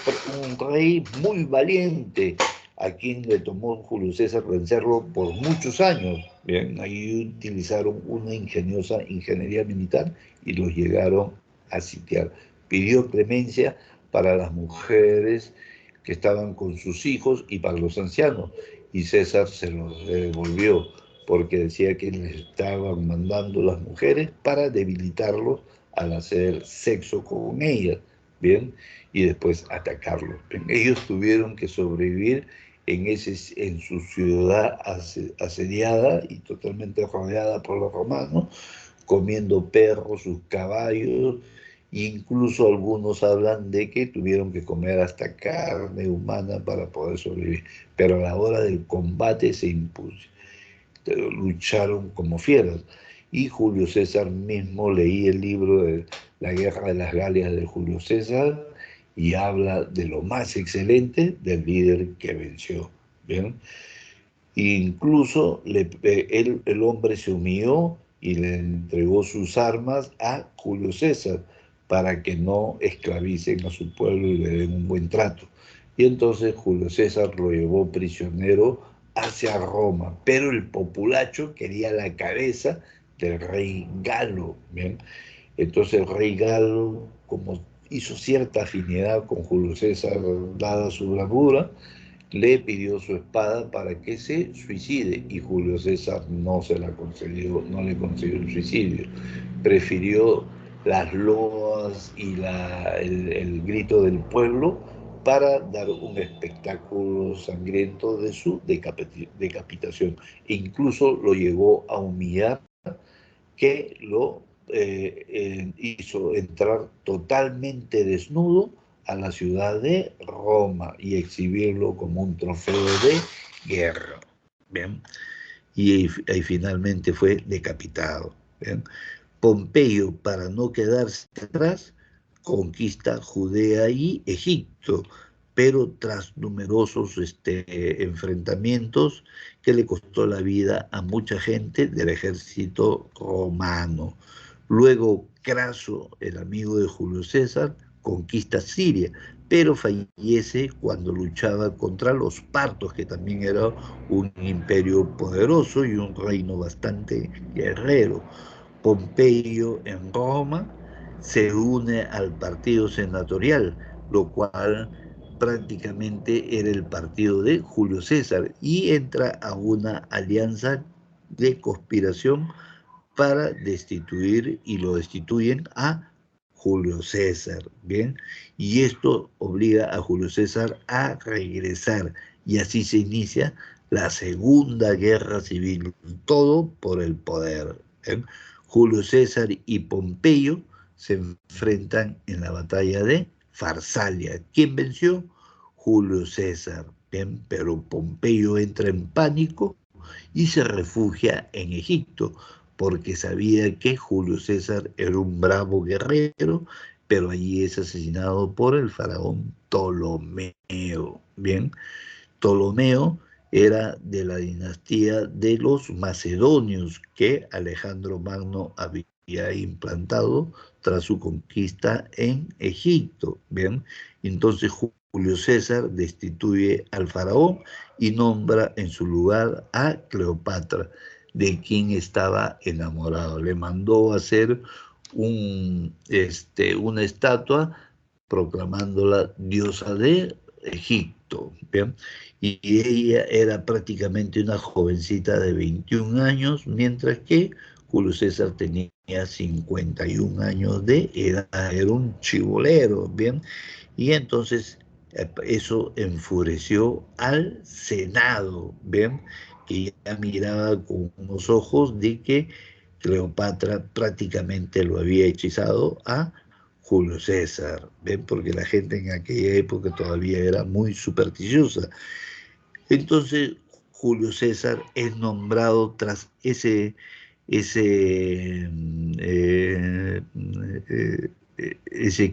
un rey muy valiente, a quien le tomó Julio César vencerlo por muchos años. Bien, ahí utilizaron una ingeniosa ingeniería militar y los llegaron a sitiar. Pidió clemencia para las mujeres que estaban con sus hijos y para los ancianos, y César se los devolvió porque decía que les estaban mandando las mujeres para debilitarlos al hacer sexo con ellas, bien, y después atacarlos. Ellos tuvieron que sobrevivir en su ciudad asediada y totalmente rodeada por los romanos, comiendo perros, sus caballos, incluso algunos hablan de que tuvieron que comer hasta carne humana para poder sobrevivir, pero a la hora del combate se impuso, lucharon como fieras. Y Julio César mismo, leí el libro de La Guerra de las Galias de Julio César, y habla de lo más excelente del líder que venció. ¿Bien? Incluso el hombre se humilló y le entregó sus armas a Julio César para que no esclavicen a su pueblo y le den un buen trato. Y entonces Julio César lo llevó prisionero hacia Roma, pero el populacho quería la cabeza del rey Galo. ¿Bien? Entonces el rey Galo, como hizo cierta afinidad con Julio César, dada su bravura, le pidió su espada para que se suicide, y Julio César no se la concedió, no le concedió el suicidio. Prefirió las loas y el grito del pueblo para dar un espectáculo sangriento de su decapitación. E incluso lo llegó a humillar, que lo hizo entrar totalmente desnudo a la ciudad de Roma y exhibirlo como un trofeo de guerra. ¿Bien? Y ahí finalmente fue decapitado. ¿Bien? Pompeyo, para no quedarse atrás, conquista Judea y Egipto, pero tras numerosos enfrentamientos que le costó la vida a mucha gente del ejército romano. Luego Craso, el amigo de Julio César, conquista Siria, pero fallece cuando luchaba contra los partos, que también era un imperio poderoso y un reino bastante guerrero. Pompeyo en Roma se une al partido senatorial, lo cual prácticamente era el partido de Julio César, y entra a una alianza de conspiración para destituir, y lo destituyen a Julio César. Bien, y esto obliga a Julio César a regresar, y así se inicia la Segunda Guerra Civil, todo por el poder. ¿Bien? Julio César y Pompeyo se enfrentan en la batalla de Farsalia. ¿Quién venció? Julio César. Bien, pero Pompeyo entra en pánico y se refugia en Egipto, porque sabía que Julio César era un bravo guerrero, pero allí es asesinado por el faraón Ptolomeo. Bien, Ptolomeo era de la dinastía de los macedonios que Alejandro Magno había implantado tras su conquista en Egipto. Bien, entonces Julio César destituye al faraón y nombra en su lugar a Cleopatra, de quien estaba enamorado. Le mandó hacer una estatua proclamándola diosa de Egipto. Egipto, ¿bien? Y ella era prácticamente una jovencita de 21 años, mientras que Julio César tenía 51 años de edad, era un chibolero, ¿bien? Y entonces eso enfureció al Senado, ¿bien? Que ya miraba con unos ojos de que Cleopatra prácticamente lo había hechizado a Julio César, ¿ven? Porque la gente en aquella época todavía era muy supersticiosa. Entonces, Julio César es nombrado tras ese, ese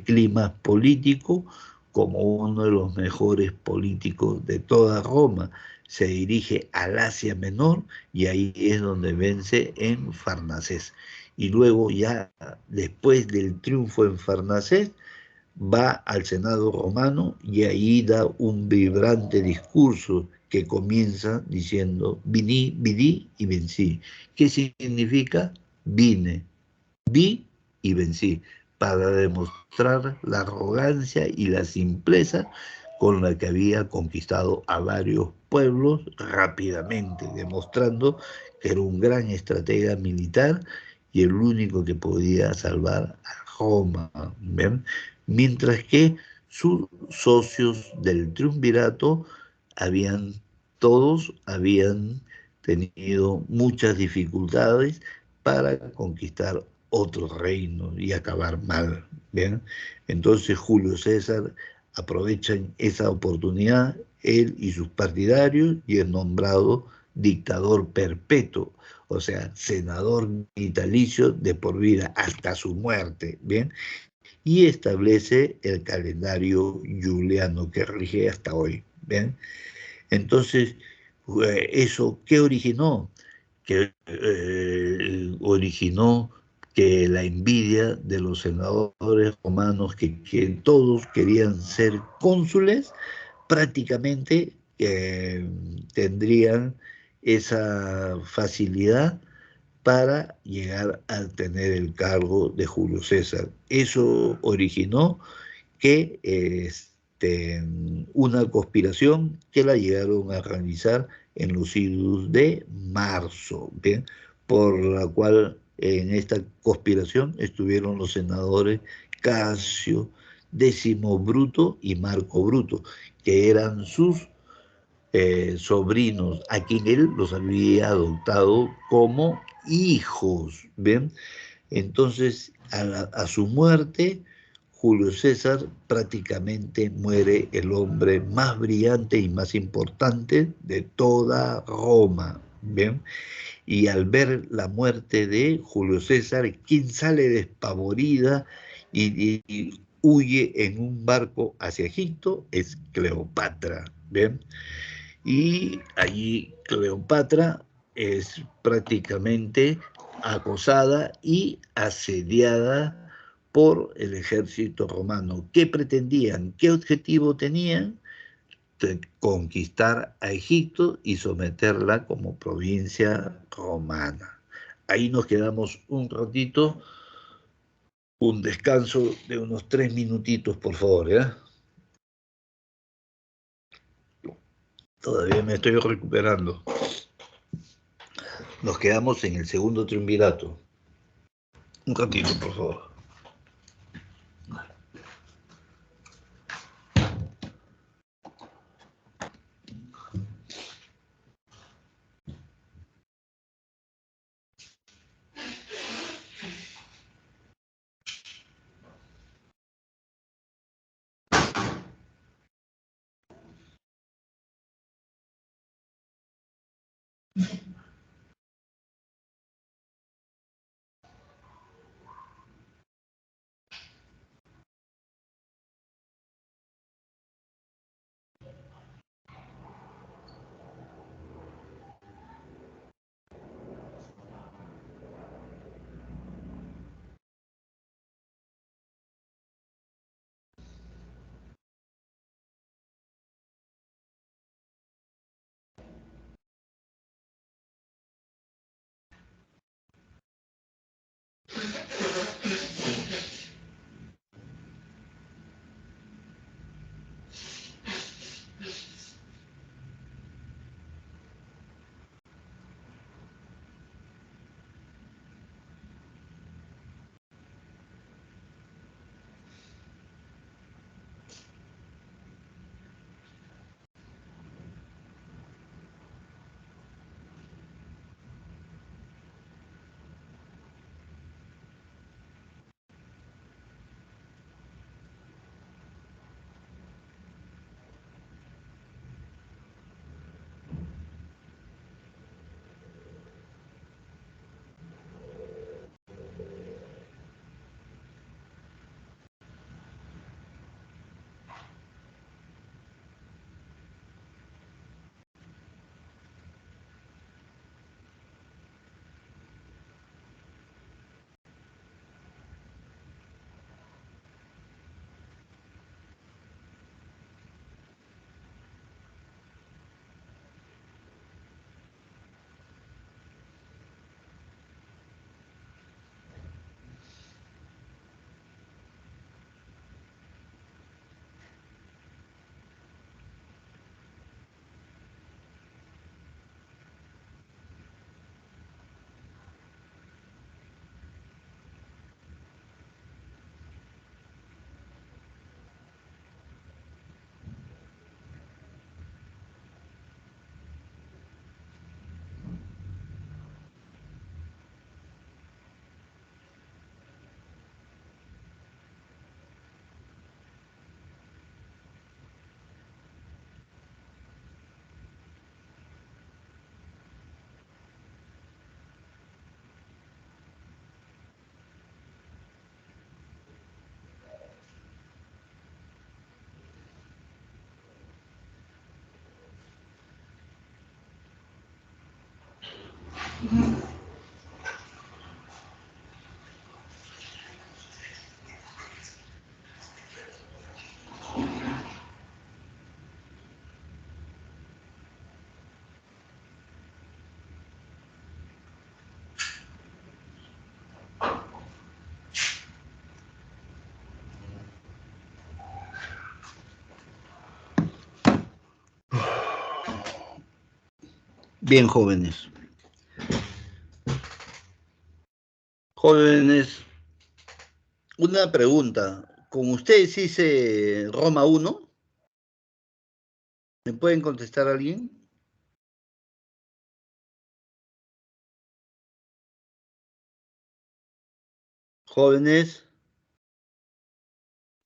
clima político como uno de los mejores políticos de toda Roma. Se dirige al Asia Menor y ahí es donde vence en Farnacés. Y luego ya después del triunfo en Farnacés, va al Senado romano y ahí da un vibrante discurso que comienza diciendo, vini, vidí y vencí. ¿Qué significa? Vine, vi y vencí, para demostrar la arrogancia y la simpleza con la que había conquistado a varios pueblos rápidamente, demostrando que era un gran estratega militar y el único que podía salvar a Roma. ¿Ven? Mientras que sus socios del triunvirato habían, todos habían tenido muchas dificultades para conquistar otro reino y acabar mal. ¿Bien? Entonces Julio César aprovecha esa oportunidad, él y sus partidarios, y es nombrado dictador perpetuo, o sea, senador vitalicio de por vida hasta su muerte. ¿Bien? Y establece el calendario juliano que rige hasta hoy. ¿Ven? Entonces, ¿eso qué originó? Que originó que la envidia de los senadores romanos que todos querían ser cónsules, prácticamente tendrían esa facilidad para llegar a tener el cargo de Julio César. Eso originó que una conspiración que la llegaron a realizar en los siglos de marzo, ¿bien? Por la cual en esta conspiración estuvieron los senadores Casio, Décimo Bruto y Marco Bruto, que eran sus sobrinos, a quien él los había adoptado como hijos, ¿ven? Entonces, a su muerte, Julio César prácticamente muere el hombre más brillante y más importante de toda Roma, ¿bien? Y al ver la muerte de Julio César, quien sale despavorida y huye en un barco hacia Egipto es Cleopatra, ¿bien? Y allí Cleopatra es prácticamente acosada y asediada por el ejército romano. ¿Qué pretendían? ¿Qué objetivo tenían? Conquistar a Egipto y someterla como provincia romana. Ahí nos quedamos un ratito, un descanso de unos 3 minutitos, por favor, ¿ya? Todavía me estoy recuperando. Nos quedamos en el segundo triunvirato. Un ratito, por favor. Bien, jóvenes. Jóvenes, una pregunta. ¿Con ustedes hice Roma 1? ¿Me pueden contestar alguien? Jóvenes,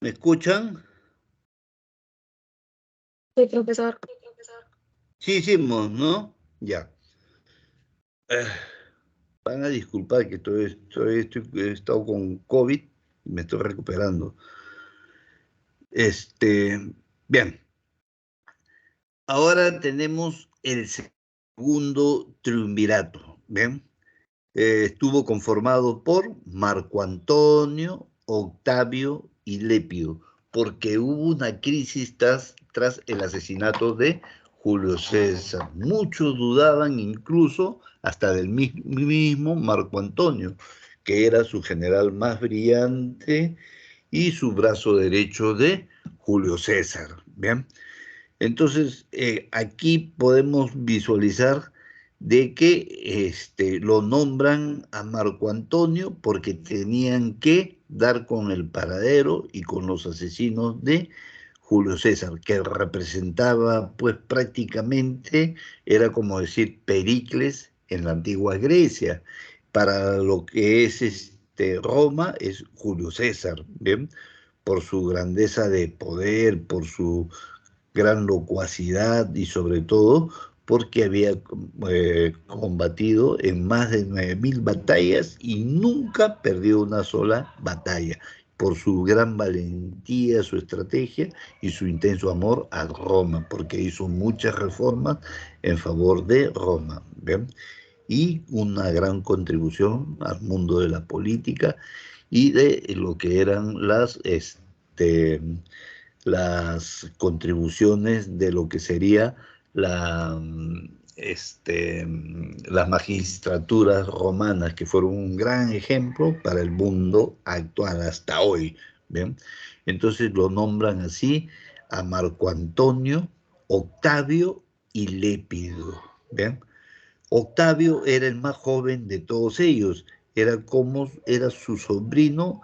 ¿me escuchan? Sí, profesor. Sí hicimos, ¿no? Ya. Eh, Van a disculpar que he estado con COVID y me estoy recuperando. Bien, ahora tenemos el segundo triunvirato, ¿bien? Estuvo conformado por Marco Antonio, Octavio y Lépido, porque hubo una crisis tras el asesinato de Julio César. Muchos dudaban incluso hasta del mismo Marco Antonio, que era su general más brillante y su brazo derecho de Julio César. ¿Bien? Entonces, aquí podemos visualizar de que lo nombran a Marco Antonio porque tenían que dar con el paradero y con los asesinos de Julio César, que representaba pues prácticamente, era como decir Pericles en la antigua Grecia. Para lo que es Roma es Julio César, ¿bien? Por su grandeza de poder, por su gran locuacidad y sobre todo porque había combatido en más de 9.000 batallas y nunca perdió una sola batalla por su gran valentía, su estrategia y su intenso amor a Roma, porque hizo muchas reformas en favor de Roma, ¿bien? Y una gran contribución al mundo de la política y de lo que eran las contribuciones de lo que sería la, las magistraturas romanas, que fueron un gran ejemplo para el mundo actual hasta hoy. ¿Bien? Entonces lo nombran así a Marco Antonio, Octavio y Lépido. ¿Bien? Octavio era el más joven de todos ellos, era su sobrino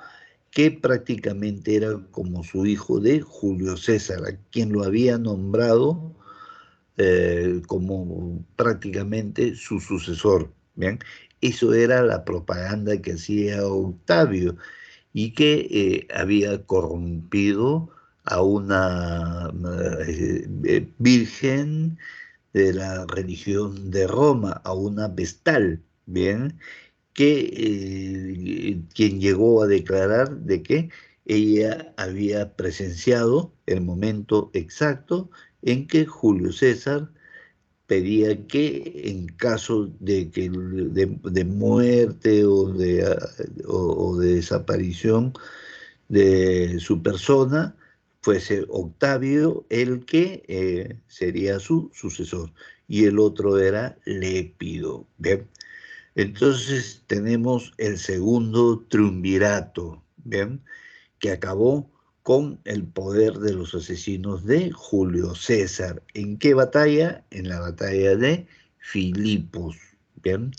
que prácticamente era como su hijo de Julio César, a quien lo había nombrado como prácticamente su sucesor. ¿Bien? Eso era la propaganda que hacía Octavio y que había corrompido a una virgen de la religión de Roma, a una vestal, ¿bien? Que quien llegó a declarar de que ella había presenciado el momento exacto en que Julio César pedía que en caso de que de muerte o de desaparición de su persona fuese Octavio el que sería su sucesor y el otro era Lépido. ¿Bien? Entonces tenemos el segundo triunvirato, ¿bien? Que acabó con el poder de los asesinos de Julio César. ¿En qué batalla? En la batalla de Filipos, ¿bien?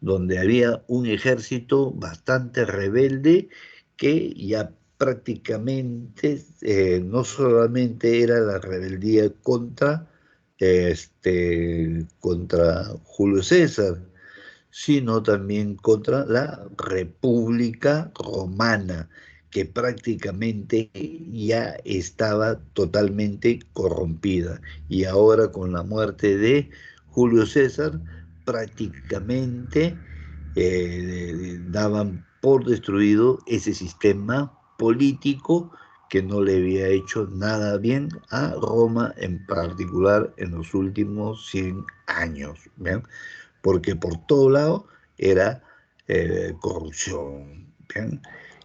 Donde había un ejército bastante rebelde que ya prácticamente no solamente era la rebeldía contra Julio César, sino también contra la República Romana, que prácticamente ya estaba totalmente corrompida. Y ahora con la muerte de Julio César, prácticamente daban por destruido ese sistema político que no le había hecho nada bien a Roma en particular en los últimos 100 años. ¿Bien? porque por todo lado era corrupción. ¿Bien?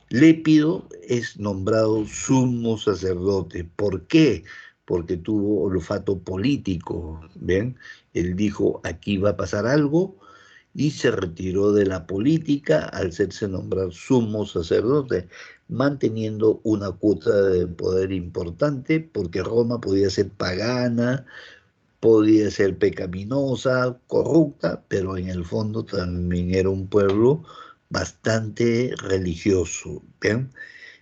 Lépido es nombrado sumo sacerdote. ¿Por qué? Porque tuvo olfato político. ¿Bien? Él dijo, aquí va a pasar algo, y se retiró de la política al hacerse nombrar sumo sacerdote, manteniendo una cuota de poder importante, porque Roma podía ser pagana, podía ser pecaminosa, corrupta, pero en el fondo también era un pueblo bastante religioso. ¿Bien?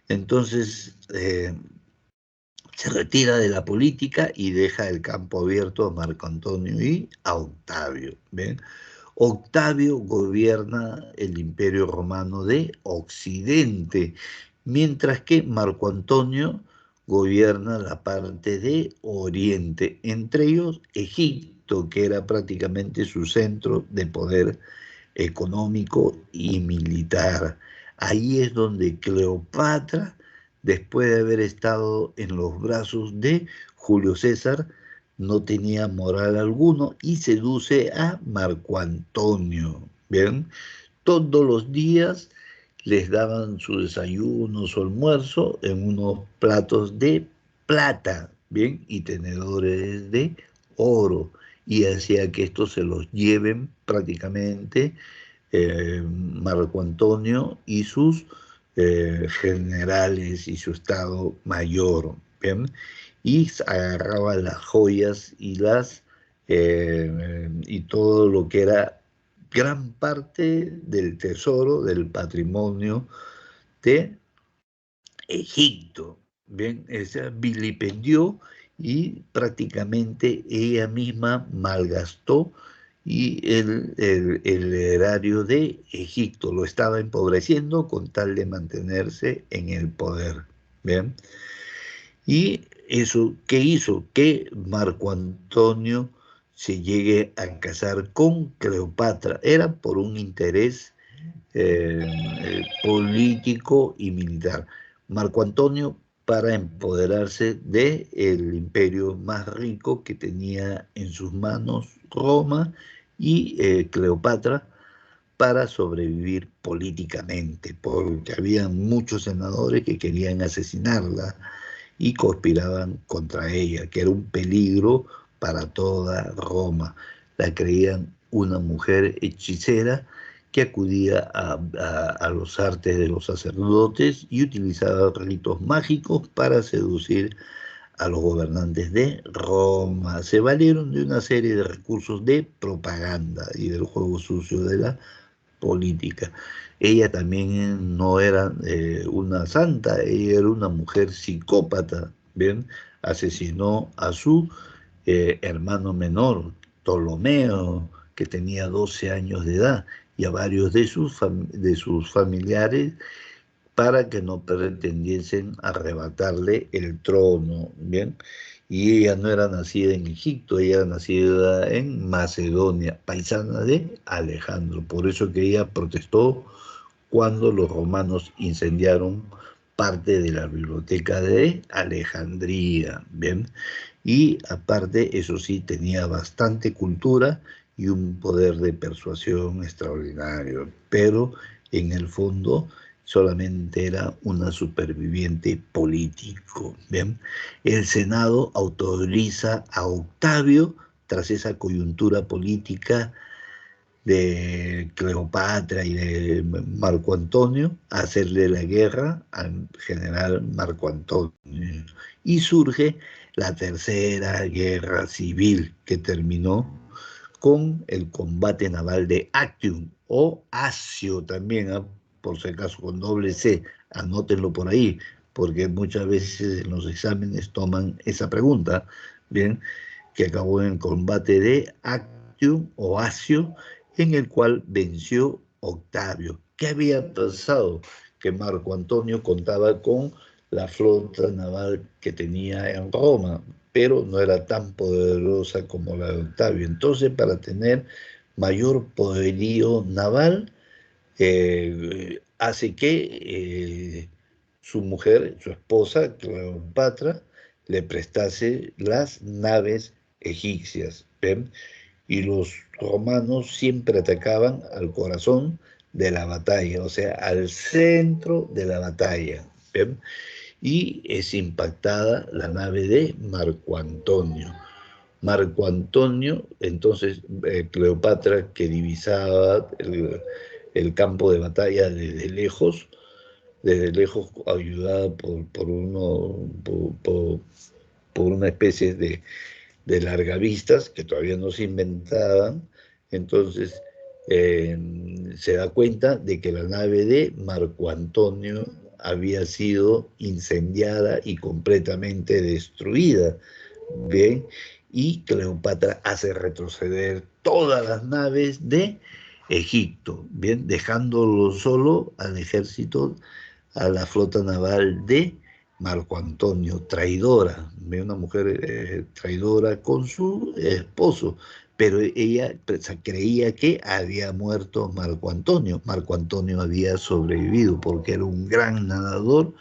Entonces se retira de la política y deja el campo abierto a Marco Antonio y a Octavio. ¿Bien? Octavio gobierna el Imperio Romano de Occidente, mientras que Marco Antonio gobierna la parte de Oriente, entre ellos Egipto, que era prácticamente su centro de poder económico y militar. Ahí es donde Cleopatra, después de haber estado en los brazos de Julio César, no tenía moral alguno y seduce a Marco Antonio. Bien, todos los días les daban su desayuno, su almuerzo en unos platos de plata, bien, y tenedores de oro, y hacía que estos se los lleven prácticamente Marco Antonio y sus generales y su estado mayor, ¿bien? Y agarraba las joyas y y todo lo que era gran parte del tesoro, del patrimonio de Egipto. Bien, ella vilipendió y prácticamente ella misma malgastó y el erario de Egipto lo estaba empobreciendo con tal de mantenerse en el poder. Bien, y eso, ¿qué hizo? Que Marco Antonio se llegue a casar con Cleopatra. Era por un interés político y militar. Marco Antonio para empoderarse del imperio más rico que tenía en sus manos Roma, y Cleopatra para sobrevivir políticamente, porque había muchos senadores que querían asesinarla y conspiraban contra ella, que era un peligro para toda Roma. La creían una mujer hechicera que acudía a los artes de los sacerdotes y utilizaba ritos mágicos para seducir a los gobernantes de Roma. Se valieron de una serie de recursos de propaganda y del juego sucio de la política. Ella también no era una santa, ella era una mujer psicópata, ¿bien? Asesinó a su hermano menor, Ptolomeo, que tenía 12 años de edad, y a varios de sus familiares para que no pretendiesen arrebatarle el trono, ¿bien? Y ella no era nacida en Egipto, ella era nacida en Macedonia, paisana de Alejandro. Por eso que ella protestó cuando los romanos incendiaron parte de la biblioteca de Alejandría, ¿bien? Y aparte, eso sí, tenía bastante cultura y un poder de persuasión extraordinario, pero en el fondo solamente era una superviviente político. ¿Bien? El Senado autoriza a Octavio, tras esa coyuntura política de Cleopatra y de Marco Antonio, a hacerle la guerra al general Marco Antonio. Y surge la Tercera Guerra Civil, que terminó con el combate naval de Actium o Asio también, ¿eh? Por si acaso con doble C, anótenlo por ahí, porque muchas veces en los exámenes toman esa pregunta, bien, que acabó en el combate de Actium o Asio, en el cual venció Octavio. ¿Qué había pasado? Que Marco Antonio contaba con la flota naval que tenía en Roma, pero no era tan poderosa como la de Octavio. Entonces, para tener mayor poderío naval, hace que su mujer, su esposa, Cleopatra, le prestase las naves egipcias. ¿Ven? y los romanos siempre atacaban al corazón de la batalla, o sea, al centro de la batalla. ¿Bien? Y es impactada la nave de Marco Antonio. Marco Antonio, entonces Cleopatra, que divisaba el campo de batalla desde lejos ayudada por una especie de largavistas que todavía no se inventaban, entonces se da cuenta de que la nave de Marco Antonio había sido incendiada y completamente destruida. Bien, y Cleopatra hace retroceder todas las naves de Egipto, bien, dejándolo solo al ejército, a la flota naval de Marco Antonio, traidora, una mujer traidora con su esposo, pero ella creía que había muerto Marco Antonio. Marco Antonio había sobrevivido porque era un gran nadador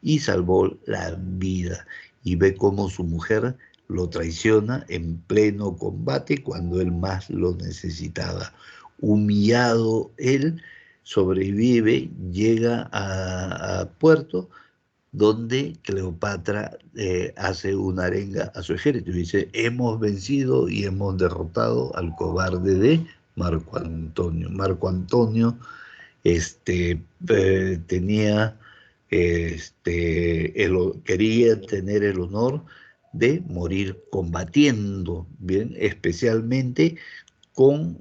y salvó la vida. Y ve cómo su mujer lo traiciona en pleno combate cuando él más lo necesitaba. Humillado él, sobrevive, llega a Puerto, donde Cleopatra hace una arenga a su ejército y dice: hemos vencido y hemos derrotado al cobarde de Marco Antonio. Marco Antonio tenía, quería tener el honor de morir combatiendo, bien, especialmente con,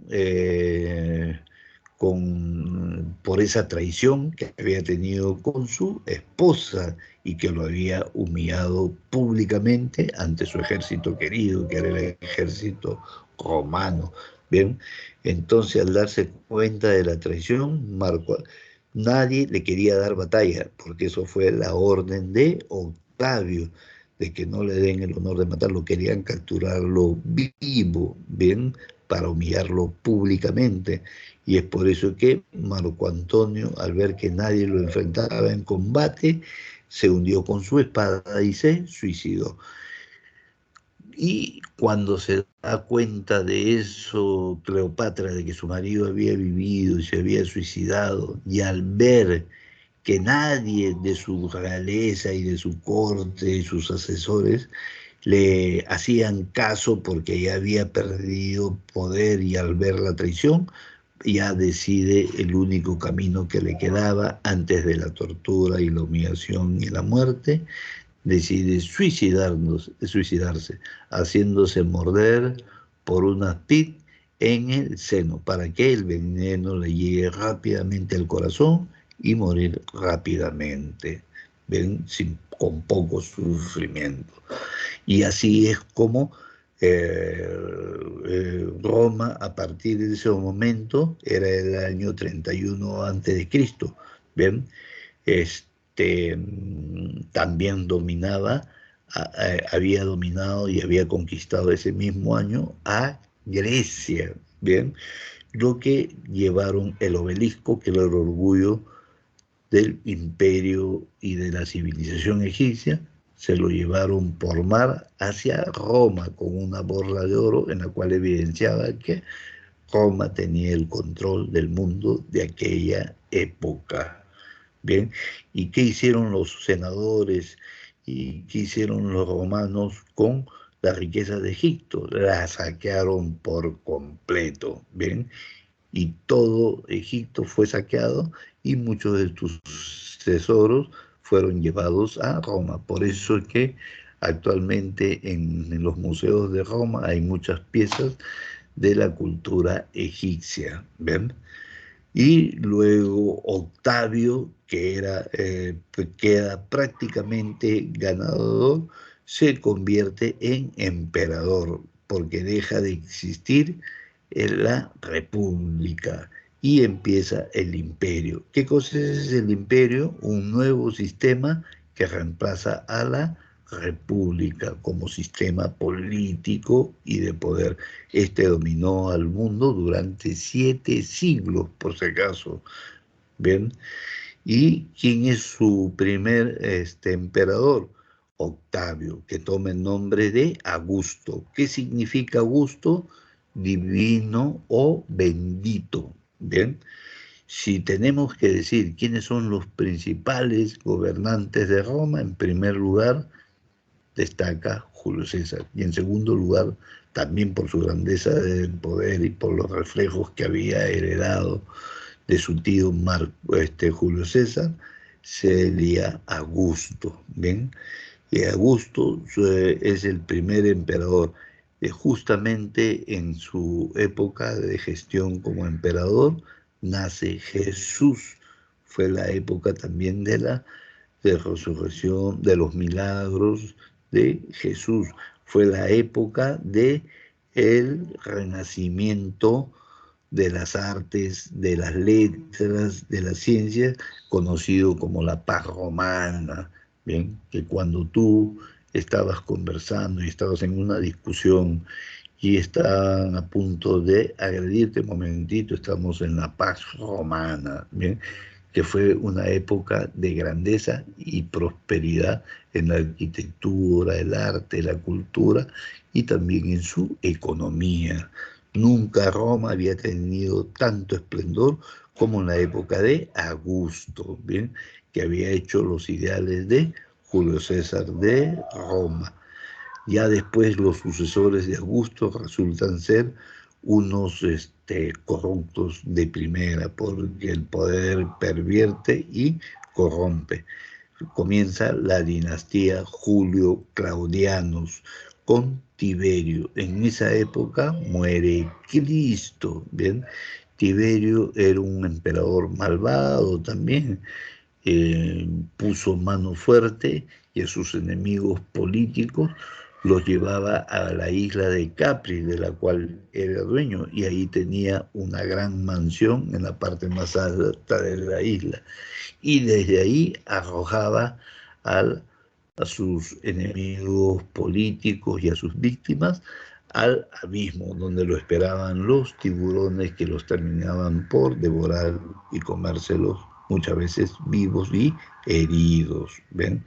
por esa traición que había tenido con su esposa y que lo había humillado públicamente ante su ejército querido, que era el ejército romano. Bien, entonces al darse cuenta de la traición, nadie le quería dar batalla, porque eso fue la orden de Octavio, de que no le den el honor de matarlo, querían capturarlo vivo, bien, para humillarlo públicamente. Y es por eso que Marco Antonio, al ver que nadie lo enfrentaba en combate, se hundió con su espada y se suicidó. Y cuando se da cuenta de eso, Cleopatra, de que su marido había vivido y se había suicidado, y al ver que nadie de su realeza y de su corte y sus asesores le hacían caso porque ya había perdido poder, y al ver la traición, ya decide el único camino que le quedaba antes de la tortura y la humillación y la muerte, decide suicidarse, haciéndose morder por una pit en el seno, para que el veneno le llegue rápidamente al corazón y morir rápidamente, ¿ven? Con poco sufrimiento. Y así es como Roma, a partir de ese momento, era el año 31 antes de Cristo, ¿ven? También había dominado y había conquistado ese mismo año a Grecia, ¿bien? Lo que llevaron el obelisco, que era el orgullo del imperio y de la civilización egipcia, se lo llevaron por mar hacia Roma con una borla de oro en la cual evidenciaba que Roma tenía el control del mundo de aquella época. Bien, ¿y qué hicieron los senadores y qué hicieron los romanos con la riqueza de Egipto? La saquearon por completo, bien, y todo Egipto fue saqueado y muchos de sus tesoros fueron llevados a Roma. Por eso es que actualmente en los museos de Roma hay muchas piezas de la cultura egipcia, ¿ven? Y luego Octavio, queda prácticamente ganador, se convierte en emperador, porque deja de existir en la república y empieza el imperio. ¿Qué cosa es el imperio? Un nuevo sistema que reemplaza a la república como sistema político y de poder. Este dominó al mundo durante 7 siglos, por si acaso. ¿Bien? ¿Y quién es su primer emperador? Octavio, que toma el nombre de Augusto. ¿Qué significa Augusto? divino o bendito. Bien, si tenemos que decir quiénes son los principales gobernantes de Roma, en primer lugar destaca Julio César, y en segundo lugar, también por su grandeza de poder y por los reflejos que había heredado de su tío Julio César, sería Augusto. Bien, y Augusto es el primer emperador. Justamente en su época de gestión como emperador nace Jesús. Fue la época también de resurrección, de los milagros de Jesús. Fue la época de el renacimiento de las artes, de las letras, de las ciencias, conocido como la paz romana. Bien, que cuando tú estabas conversando y estabas en una discusión y estaban a punto de agredirte, un momentito, estamos en la paz romana. Bien, que fue una época de grandeza y prosperidad en la arquitectura, el arte, la cultura y también en su economía. Nunca Roma había tenido tanto esplendor como en la época de Augusto, ¿bien? Que había hecho los ideales de Julio César de Roma. Ya después los sucesores de Augusto resultan ser unos corruptos de primera, porque el poder pervierte y corrompe. Comienza la dinastía Julio-Claudianos con Tiberio. En esa época muere Cristo, ¿bien? Tiberio era un emperador malvado también, puso mano fuerte y a sus enemigos políticos los llevaba a la isla de Capri, de la cual era dueño, y ahí tenía una gran mansión en la parte más alta de la isla. Y desde ahí arrojaba al, a sus enemigos políticos y a sus víctimas al abismo, donde lo esperaban los tiburones que los terminaban por devorar y comérselos, muchas veces vivos y heridos. ¿Ven?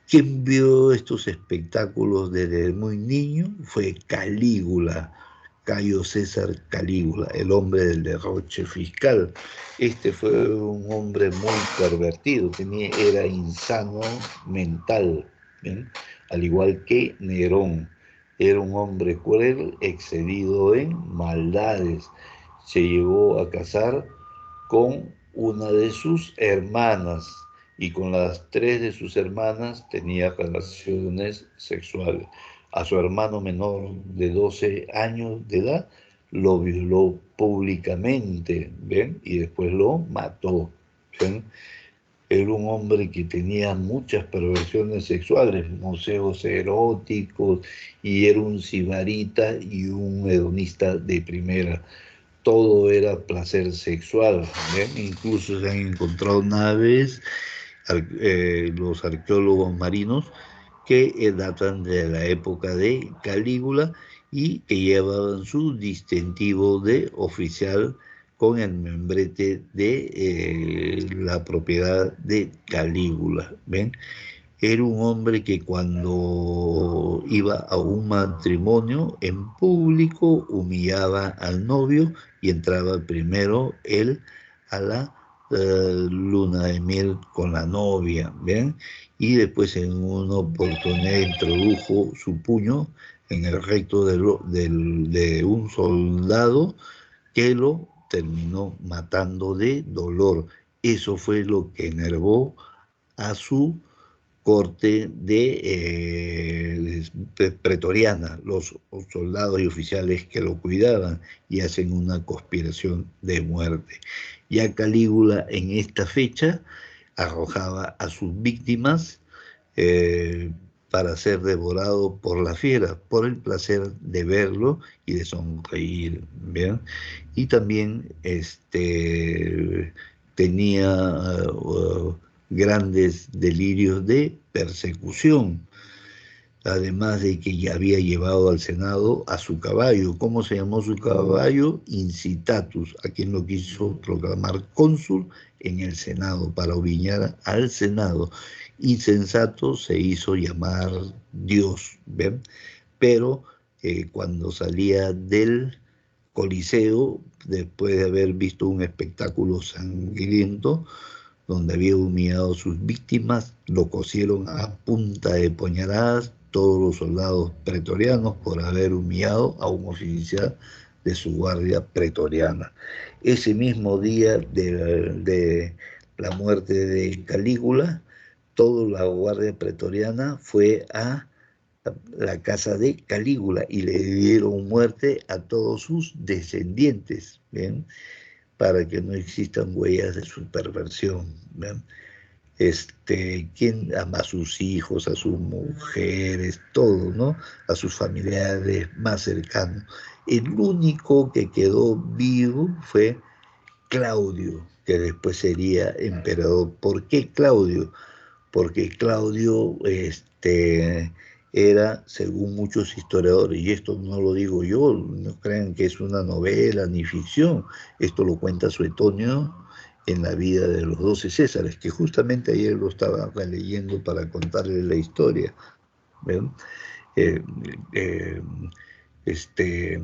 Quien vio estos espectáculos desde muy niño fue Calígula, Cayo César Calígula, el hombre del derroche fiscal. Este fue un hombre muy pervertido, era insano mental, ¿bien? Al igual que Nerón. Era un hombre cruel, excedido en maldades. Se llegó a casar con una de sus hermanas y con las tres de sus hermanas tenía relaciones sexuales. A su hermano menor de 12 años de edad lo violó públicamente, ¿ven? Y después lo mató, ¿ven? Era un hombre que tenía muchas perversiones sexuales, museos eróticos, y era un sibarita y un hedonista de primera. Todo era placer sexual, ¿ven? Incluso se han encontrado naves, los arqueólogos marinos, que datan de la época de Calígula y que llevaban su distintivo de oficial con el membrete de la propiedad de Calígula. ¿Ven? Era un hombre que cuando iba a un matrimonio en público humillaba al novio y entraba primero él a la luna de miel con la novia, ¿ven? Y después en una oportunidad introdujo su puño en el recto de un soldado que lo terminó matando de dolor. Eso fue lo que enervó a su corte pretoriana, los soldados y oficiales que lo cuidaban y hacen una conspiración de muerte. Ya Calígula en esta fecha arrojaba a sus víctimas para ser devorado por la fiera, por el placer de verlo y de sonreír, ¿bien? Y también tenía grandes delirios de persecución, además de que ya había llevado al Senado a su caballo. ¿Cómo se llamó su caballo? Incitatus, a quien lo quiso proclamar cónsul en el Senado, para obligar al Senado. Insensato se hizo llamar Dios, ¿ven? Pero cuando salía del Coliseo, después de haber visto un espectáculo sangriento, donde había humillado a sus víctimas, lo cosieron a punta de puñaladas todos los soldados pretorianos por haber humillado a un oficial de su guardia pretoriana. Ese mismo día de la muerte de Calígula, toda la guardia pretoriana fue a la casa de Calígula y le dieron muerte a todos sus descendientes, ¿bien? Para que no existan huellas de su perversión, ¿bien? Quien ama a sus hijos, a sus mujeres, todo, ¿no? A sus familiares más cercanos. El único que quedó vivo fue Claudio, que después sería emperador. ¿Por qué Claudio? Porque Claudio era, según muchos historiadores, y esto no lo digo yo, no crean que es una novela ni ficción, esto lo cuenta Suetonio en la vida de los 12 Césares, que justamente ayer lo estaba leyendo para contarles la historia. ¿Ven? Eh, eh, este,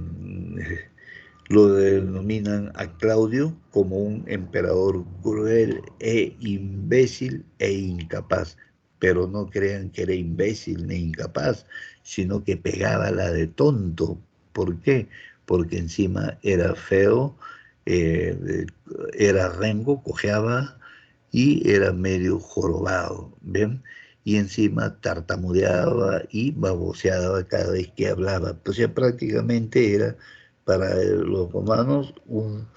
lo denominan a Claudio como un emperador cruel e imbécil e incapaz, pero no crean que era imbécil ni incapaz, sino que pegaba la de tonto. ¿Por qué? Porque encima era feo, eh, era rengo, cojeaba y era medio jorobado, ¿ven? Y encima tartamudeaba y baboseaba cada vez que hablaba. Pues ya prácticamente era para los romanos un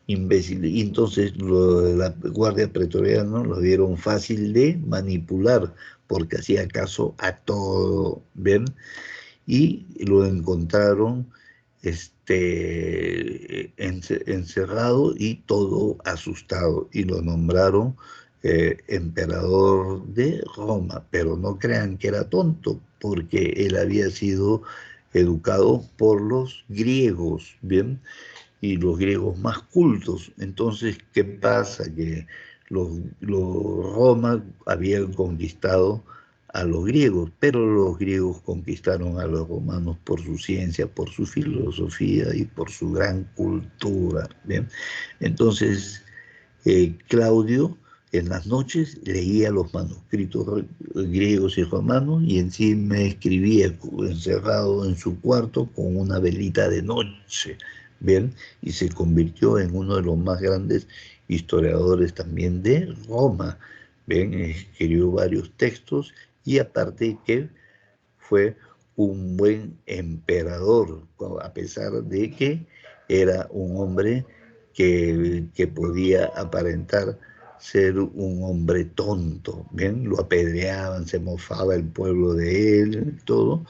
imbécil. Y entonces la guardia pretoriana lo vieron fácil de manipular porque hacía caso a todo, ¿ven? Y lo encontraron encerrado y todo asustado y lo nombraron emperador de Roma, pero no crean que era tonto, porque él había sido educado por los griegos, ¿bien? Y los griegos más cultos. Entonces, ¿qué pasa? Que los Roma habían conquistado a los griegos, pero los griegos conquistaron a los romanos por su ciencia, por su filosofía y por su gran cultura. ¿Bien? Entonces, Claudio en las noches leía los manuscritos griegos y romanos y encima escribía encerrado en su cuarto con una velita de noche, ¿bien? Y se convirtió en uno de los más grandes historiadores también de Roma, ¿bien? Escribió varios textos y aparte que fue un buen emperador, a pesar de que era un hombre que podía aparentar ser un hombre tonto, ¿bien? Lo apedreaban, se mofaba el pueblo de él, todo,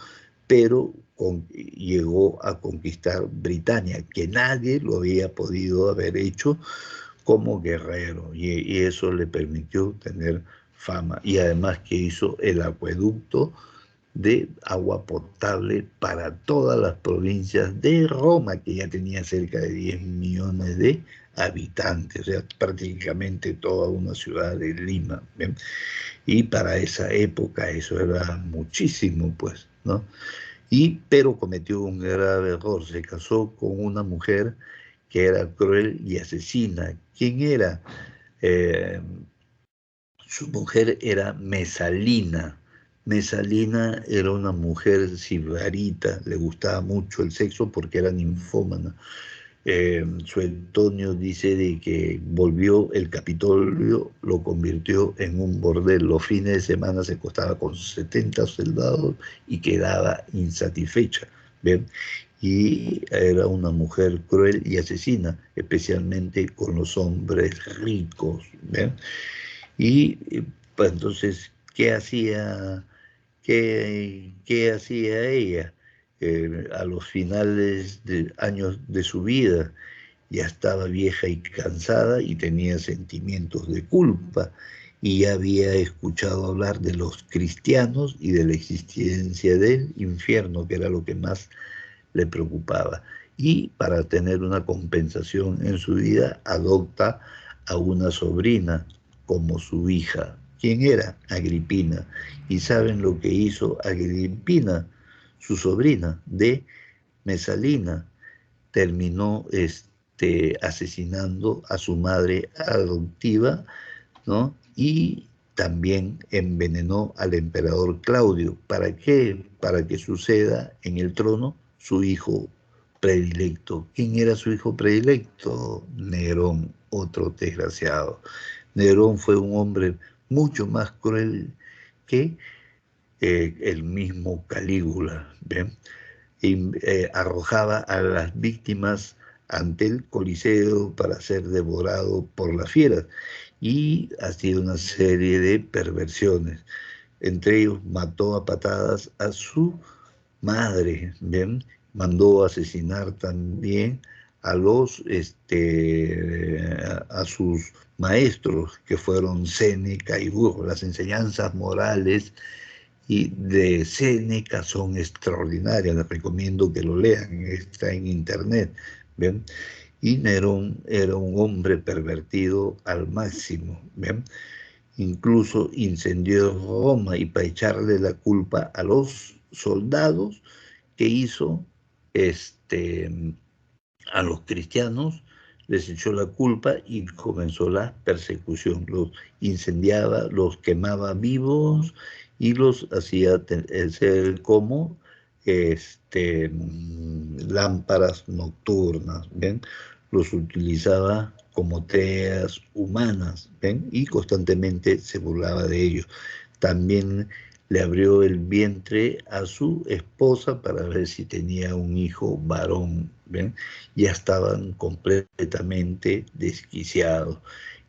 pero llegó a conquistar Britania, que nadie lo había podido haber hecho como guerrero, y eso le permitió tener fama, y además que hizo el acueducto de agua potable para todas las provincias de Roma, que ya tenía cerca de 10 millones de habitantes, o sea, prácticamente toda una ciudad de Lima, ¿bien? Y para esa época eso era muchísimo, pues, ¿no? Pero cometió un grave error, se casó con una mujer que era cruel y asesina. ¿Quién era? Eh, Su mujer era Mesalina. Mesalina era una mujer sibarita, le gustaba mucho el sexo porque era ninfómana. Suetonio dice de que volvió el Capitolio, lo convirtió en un bordel. Los fines de semana se acostaba con 70 soldados y quedaba insatisfecha. ¿Ven? Y era una mujer cruel y asesina, especialmente con los hombres ricos. ¿Ven? Y pues entonces, qué hacía ella? A los finales de años de su vida ya estaba vieja y cansada y tenía sentimientos de culpa y ya había escuchado hablar de los cristianos y de la existencia del infierno, que era lo que más le preocupaba. Y para tener una compensación en su vida, adopta a una sobrina como su hija. ¿Quién era? Agripina. ¿Y saben lo que hizo Agripina, su sobrina? De Mesalina terminó asesinando a su madre adoptiva, ¿no? Y también envenenó al emperador Claudio. ¿Para qué? Para que suceda en el trono su hijo predilecto. ¿Quién era su hijo predilecto? Nerón, otro desgraciado. Nerón fue un hombre mucho más cruel que el mismo Calígula, ¿bien? Y arrojaba a las víctimas ante el Coliseo para ser devorado por las fieras, y hacía una serie de perversiones. Entre ellos mató a patadas a su madre, ¿bien? Mandó asesinar también a a sus maestros, que fueron Séneca y Burro. Las enseñanzas morales y de Séneca son extraordinarias, les recomiendo que lo lean, está en internet, ¿bien? Y Nerón era un hombre pervertido al máximo, ¿bien? Incluso incendió Roma, y para echarle la culpa a los soldados que hizo a los cristianos, les echó la culpa y comenzó la persecución. Los incendiaba, los quemaba vivos y los hacía ser como lámparas nocturnas, ¿ven? Los utilizaba como teas humanas, ¿ven? Y constantemente se burlaba de ellos. También le abrió el vientre a su esposa para ver si tenía un hijo varón, ¿ven? Ya estaban completamente desquiciados.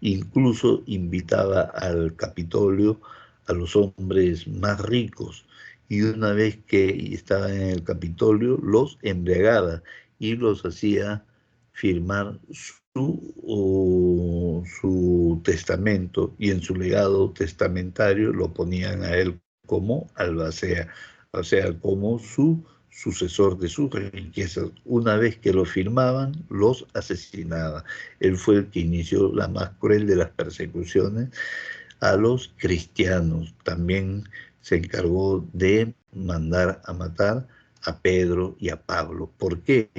Incluso invitaba al Capitolio a los hombres más ricos, y una vez que estaban en el Capitolio los embriagaba y los hacía firmar su testamento, y en su legado testamentario lo ponían a él como albacea, o sea, como su sucesor de sus riquezas. Una vez que lo firmaban, los asesinaba. Él fue el que inició la más cruel de las persecuciones a los cristianos. También se encargó de mandar a matar a Pedro y a Pablo. ¿Por qué?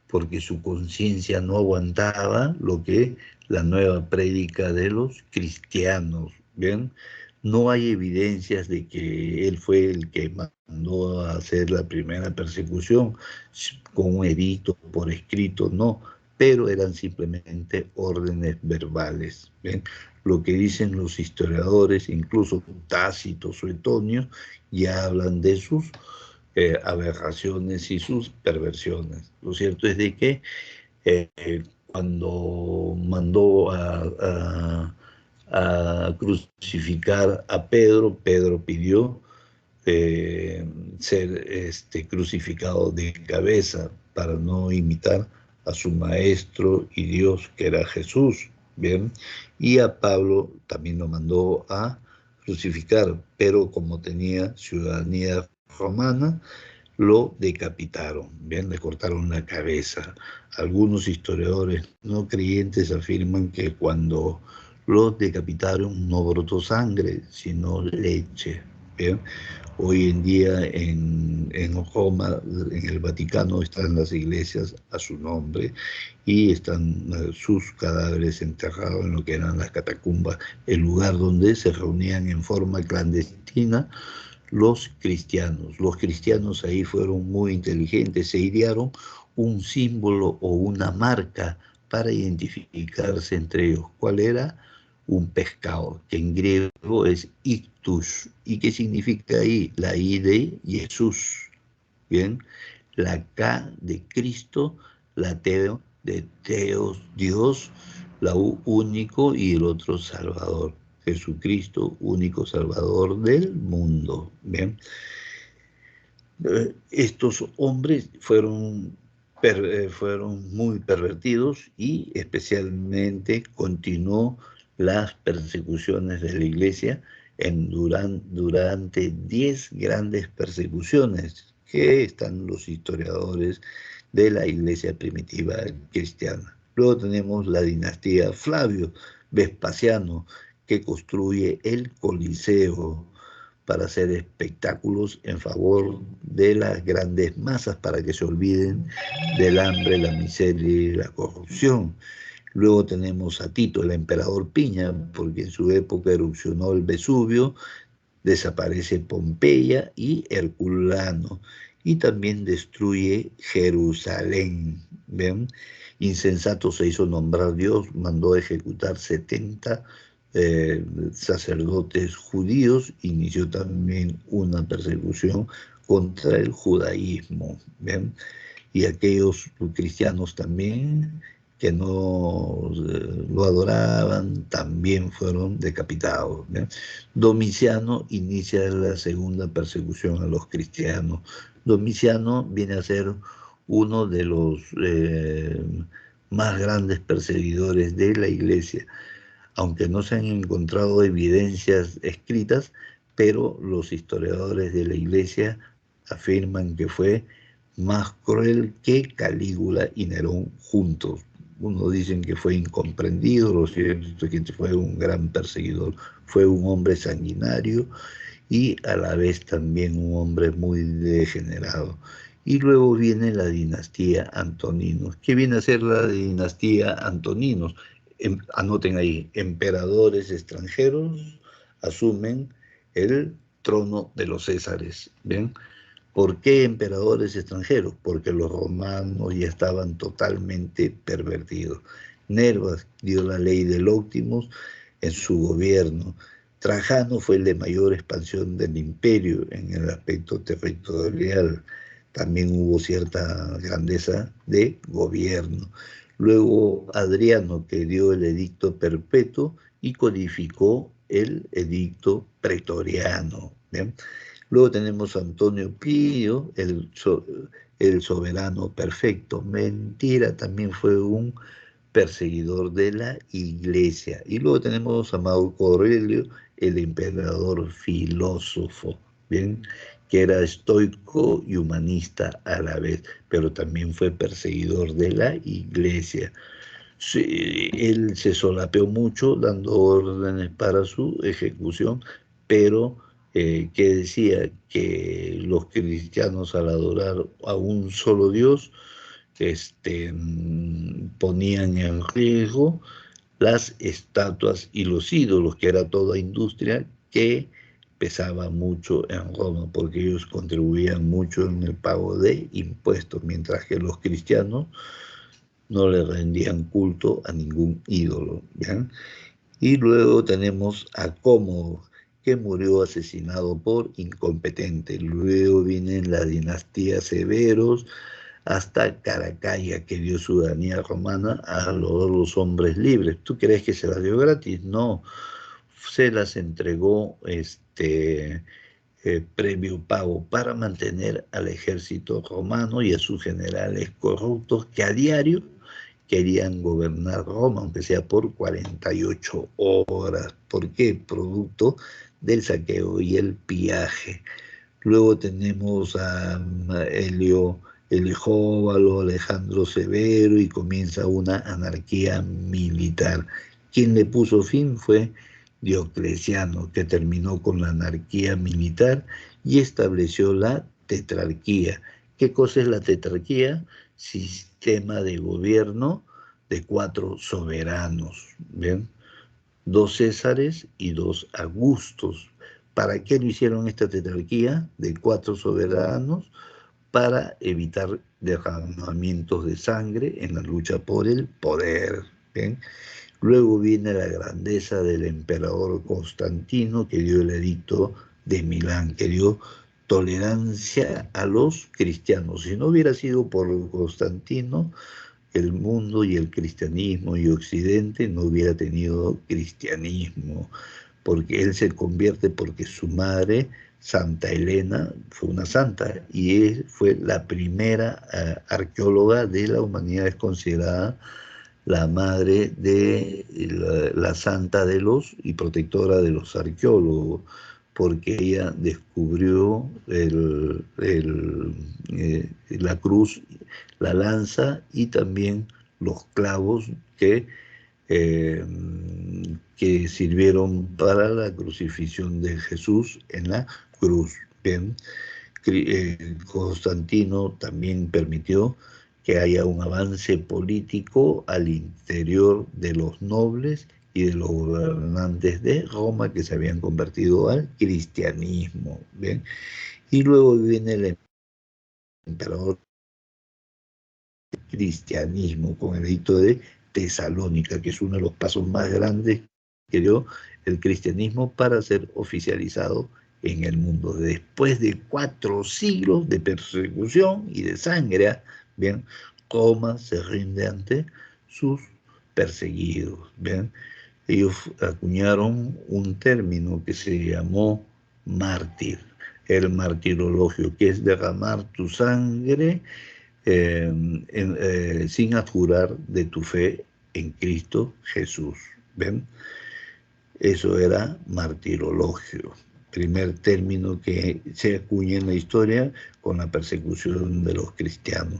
Porque su conciencia no aguantaba lo que la nueva prédica de los cristianos, ¿bien? No hay evidencias de que él fue el que mandó a hacer la primera persecución con un edicto por escrito, no, pero eran simplemente órdenes verbales, ¿bien? Lo que dicen los historiadores, incluso Tácito, Suetonio, ya hablan de sus aberraciones y sus perversiones. Lo cierto es de que cuando mandó a crucificar a Pedro, Pedro pidió ser crucificado de cabeza para no imitar a su maestro y Dios, que era Jesús, ¿bien? Y a Pablo también lo mandó a crucificar, pero como tenía ciudadanía romana, lo decapitaron, bien, le cortaron la cabeza. Algunos historiadores no creyentes afirman que cuando los decapitaron no brotó sangre, sino leche, bien. Hoy en día en Roma, en el Vaticano, están las iglesias a su nombre, y están sus cadáveres enterrados en lo que eran las catacumbas, el lugar donde se reunían en forma clandestina los cristianos. Los cristianos ahí fueron muy inteligentes, se idearon un símbolo o una marca para identificarse entre ellos. ¿Cuál era? Un pescado, que en griego es ictus. ¿Y qué significa ahí? La I de Jesús, ¿bien? La K de Cristo, la T de Teos, Dios, la U único, y el otro Salvador. Jesucristo, único Salvador del mundo. ¿Bien? Estos hombres fueron muy pervertidos, y especialmente continuó las persecuciones de la iglesia durante 10 grandes persecuciones, que están los historiadores de la iglesia primitiva cristiana. Luego tenemos la dinastía Flavio Vespasiano, que construye el Coliseo para hacer espectáculos en favor de las grandes masas para que se olviden del hambre, la miseria y la corrupción. Luego tenemos a Tito, el emperador Piña, porque en su época erupcionó el Vesubio, desaparece Pompeya y Herculano, y también destruye Jerusalén. ¿Ven? Insensato se hizo nombrar Dios, mandó ejecutar 70 sacerdotes judíos, inició también una persecución contra el judaísmo. ¿Ven? Y aquellos cristianos también que no lo adoraban, también fueron decapitados. ¿Ve? Domiciano inicia la segunda persecución a los cristianos. Domiciano viene a ser uno de los más grandes perseguidores de la iglesia, aunque no se han encontrado evidencias escritas, pero los historiadores de la iglesia afirman que fue más cruel que Calígula y Nerón juntos. Unos dicen que fue incomprendido, lo cierto es que fue un gran perseguidor, fue un hombre sanguinario y a la vez también un hombre muy degenerado. Y luego viene la dinastía Antoninos. ¿Qué viene a ser la dinastía Antoninos? Anoten ahí, emperadores extranjeros asumen el trono de los Césares. ¿Ven? ¿Por qué emperadores extranjeros? Porque los romanos ya estaban totalmente pervertidos. Nerva dio la ley del Optimus en su gobierno. Trajano fue el de mayor expansión del imperio en el aspecto territorial. También hubo cierta grandeza de gobierno. Luego Adriano, que dio el edicto perpetuo y codificó el edicto pretoriano. ¿Bien? Luego tenemos a Antonio Pío, el soberano perfecto. Mentira, también fue un perseguidor de la iglesia. Y luego tenemos a Marco Aurelio, el emperador filósofo, ¿bien? Que era estoico y humanista a la vez, pero también fue perseguidor de la iglesia. Sí, él se solapeó mucho dando órdenes para su ejecución, pero que decía que los cristianos al adorar a un solo Dios ponían en riesgo las estatuas y los ídolos, que era toda industria que pesaba mucho en Roma, porque ellos contribuían mucho en el pago de impuestos, mientras que los cristianos no le rendían culto a ningún ídolo. ¿Bien? Y luego tenemos a Cómodo, que murió asesinado por incompetente. Luego viene la dinastía Severos, hasta Caracalla, que dio ciudadanía romana a los hombres libres. ¿Tú crees que se las dio gratis? No, se las entregó previo pago para mantener al ejército romano y a sus generales corruptos que a diario querían gobernar Roma, aunque sea por 48 horas. ¿Por qué? Producto del saqueo y el pillaje. Luego tenemos a Helio Elijóbalo, Alejandro Severo, y comienza una anarquía militar. Quien le puso fin fue Diocleciano, que terminó con la anarquía militar y estableció la tetrarquía. ¿Qué cosa es la tetrarquía? Sistema de gobierno de 4 soberanos. ¿Bien? 2 Césares y 2 Augustos. ¿Para qué lo hicieron esta tetrarquía de 4 soberanos? Para evitar derramamientos de sangre en la lucha por el poder. ¿Bien? Luego viene la grandeza del emperador Constantino, que dio el edicto de Milán, que dio tolerancia a los cristianos. Si no hubiera sido por Constantino, el mundo y el cristianismo y Occidente no hubiera tenido cristianismo, porque él se convierte porque su madre, Santa Elena, fue una santa y él fue la primera arqueóloga de la humanidad, es considerada la madre de la santa de los y protectora de los arqueólogos, porque ella descubrió la cruz, la lanza y también los clavos que eh, que sirvieron para la crucifixión de Jesús en la cruz. Bien, Constantino también permitió que haya un avance político al interior de los nobles y de los gobernantes de Roma que se habían convertido al cristianismo. Bien, y luego viene el emperador cristianismo con el edicto de Tesalónica, que es uno de los pasos más grandes que dio el cristianismo para ser oficializado en el mundo. Después de 4 siglos de persecución y de sangre, bien, Roma se rinde ante sus perseguidos. Bien, ellos acuñaron un término que se llamó mártir, el martirologio, que es derramar tu sangre sin abjurar de tu fe en Cristo Jesús. ¿Ven? Eso era martirologio, primer término que se acuña en la historia con la persecución de los cristianos.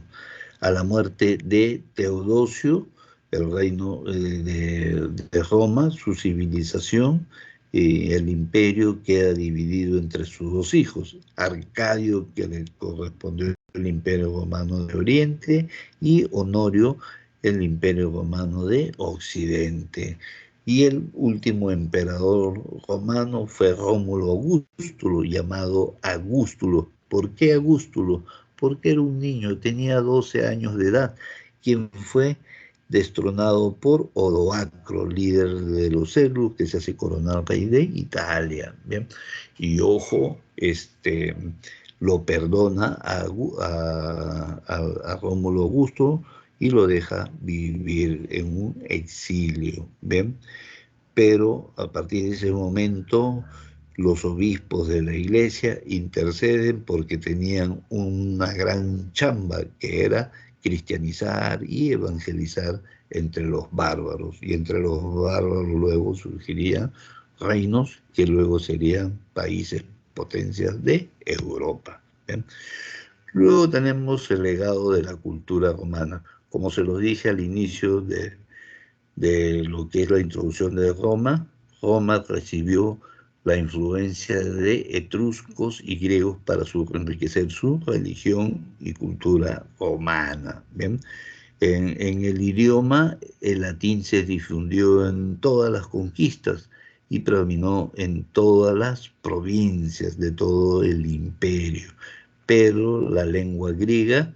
A la muerte de Teodosio, el reino de Roma, su civilización, el imperio queda dividido entre sus 2 hijos, Arcadio, que le correspondió el imperio romano de Oriente, y Honorio, el imperio romano de Occidente. Y el último emperador romano fue Rómulo Augustulo, llamado Augustulo. ¿Por qué Augustulo? Porque era un niño, tenía 12 años de edad, quien fue destronado por Odoacro, líder de los Selus, que se hace coronar rey de Italia. ¿Bien? Y ojo, lo perdona a Rómulo Augusto y lo deja vivir en un exilio. ¿Ven? Pero a partir de ese momento los obispos de la iglesia interceden porque tenían una gran chamba que era cristianizar y evangelizar entre los bárbaros, y entre los bárbaros luego surgirían reinos que luego serían países, potencias de Europa. ¿Bien? Luego tenemos el legado de la cultura romana. Como se lo dije al inicio de lo que es la introducción de Roma, Roma recibió la influencia de etruscos y griegos para enriquecer su religión y cultura romana. ¿Bien? En el idioma, el latín se difundió en todas las conquistas y predominó en todas las provincias de todo el imperio, pero la lengua griega